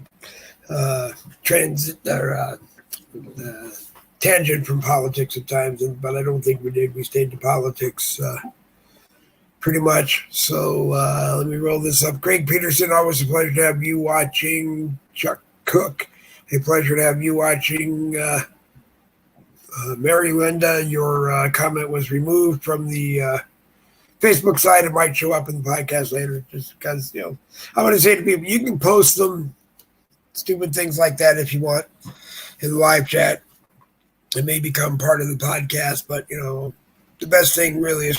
tangent from politics at times, but I don't think we did. We stayed to politics pretty much. So let me roll this up. Craig Peterson, always a pleasure to have you watching. Chuck Cook, a pleasure to have you watching. Mary Linda, your comment was removed from the Facebook side. It might show up in the podcast later, just because, I want to say to people, you can post them, stupid things like that if you want, in the live chat. It may become part of the podcast, but, the best thing really is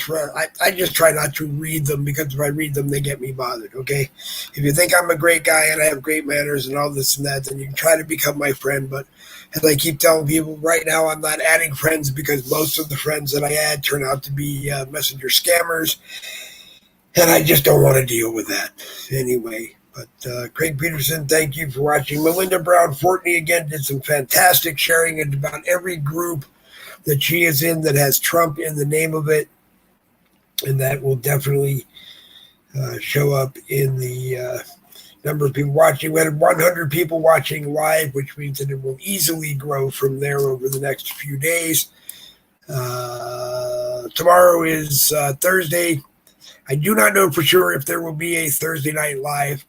I just try not to read them, because if I read them, they get me bothered, okay? If you think I'm a great guy and I have great manners and all this and that, then you can try to become my friend. But as I keep telling people, right now I'm not adding friends, because most of the friends that I add turn out to be messenger scammers, and I just don't want to deal with that anyway. But Craig Peterson, thank you for watching. Melinda Brown Fortney, again, did some fantastic sharing in about every group that she is in that has Trump in the name of it, and that will definitely show up in the number of people watching. We had 100 people watching live, which means that it will easily grow from there over the next few days. Tomorrow is Thursday. I do not know for sure if there will be a Thursday night live,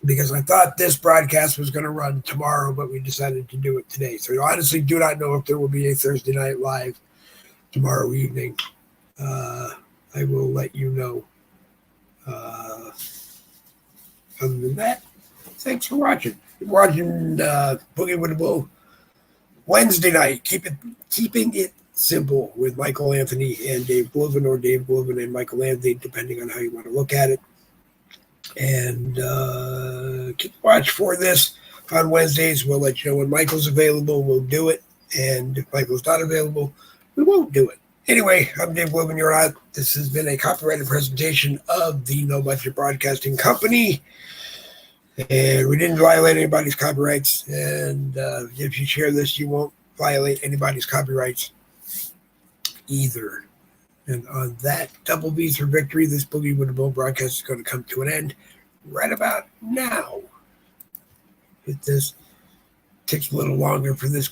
because I thought this broadcast was going to run tomorrow, but we decided to do it today. So I honestly do not know if there will be a Thursday night live tomorrow evening. I will let you know. Other than that, thanks for watching. You're watching Boogie with the Bull Wednesday night. Keeping it simple with Michael Anthony and Dave Glovin, or Dave Glovin and Michael Anthony, depending on how you want to look at it. And keep watch for this on Wednesdays. We'll let you know when Michael's available. We'll do it. And if Michael's not available, we won't do it. Anyway, I'm Dave Glovin. You're out. This has been a copyrighted presentation of the No Budget Broadcasting Company. And we didn't violate anybody's copyrights. And if you share this, you won't violate anybody's copyrights either. And on that, double V's for victory. This Boogie with the Bull broadcast is going to come to an end right about now. This takes a little longer for this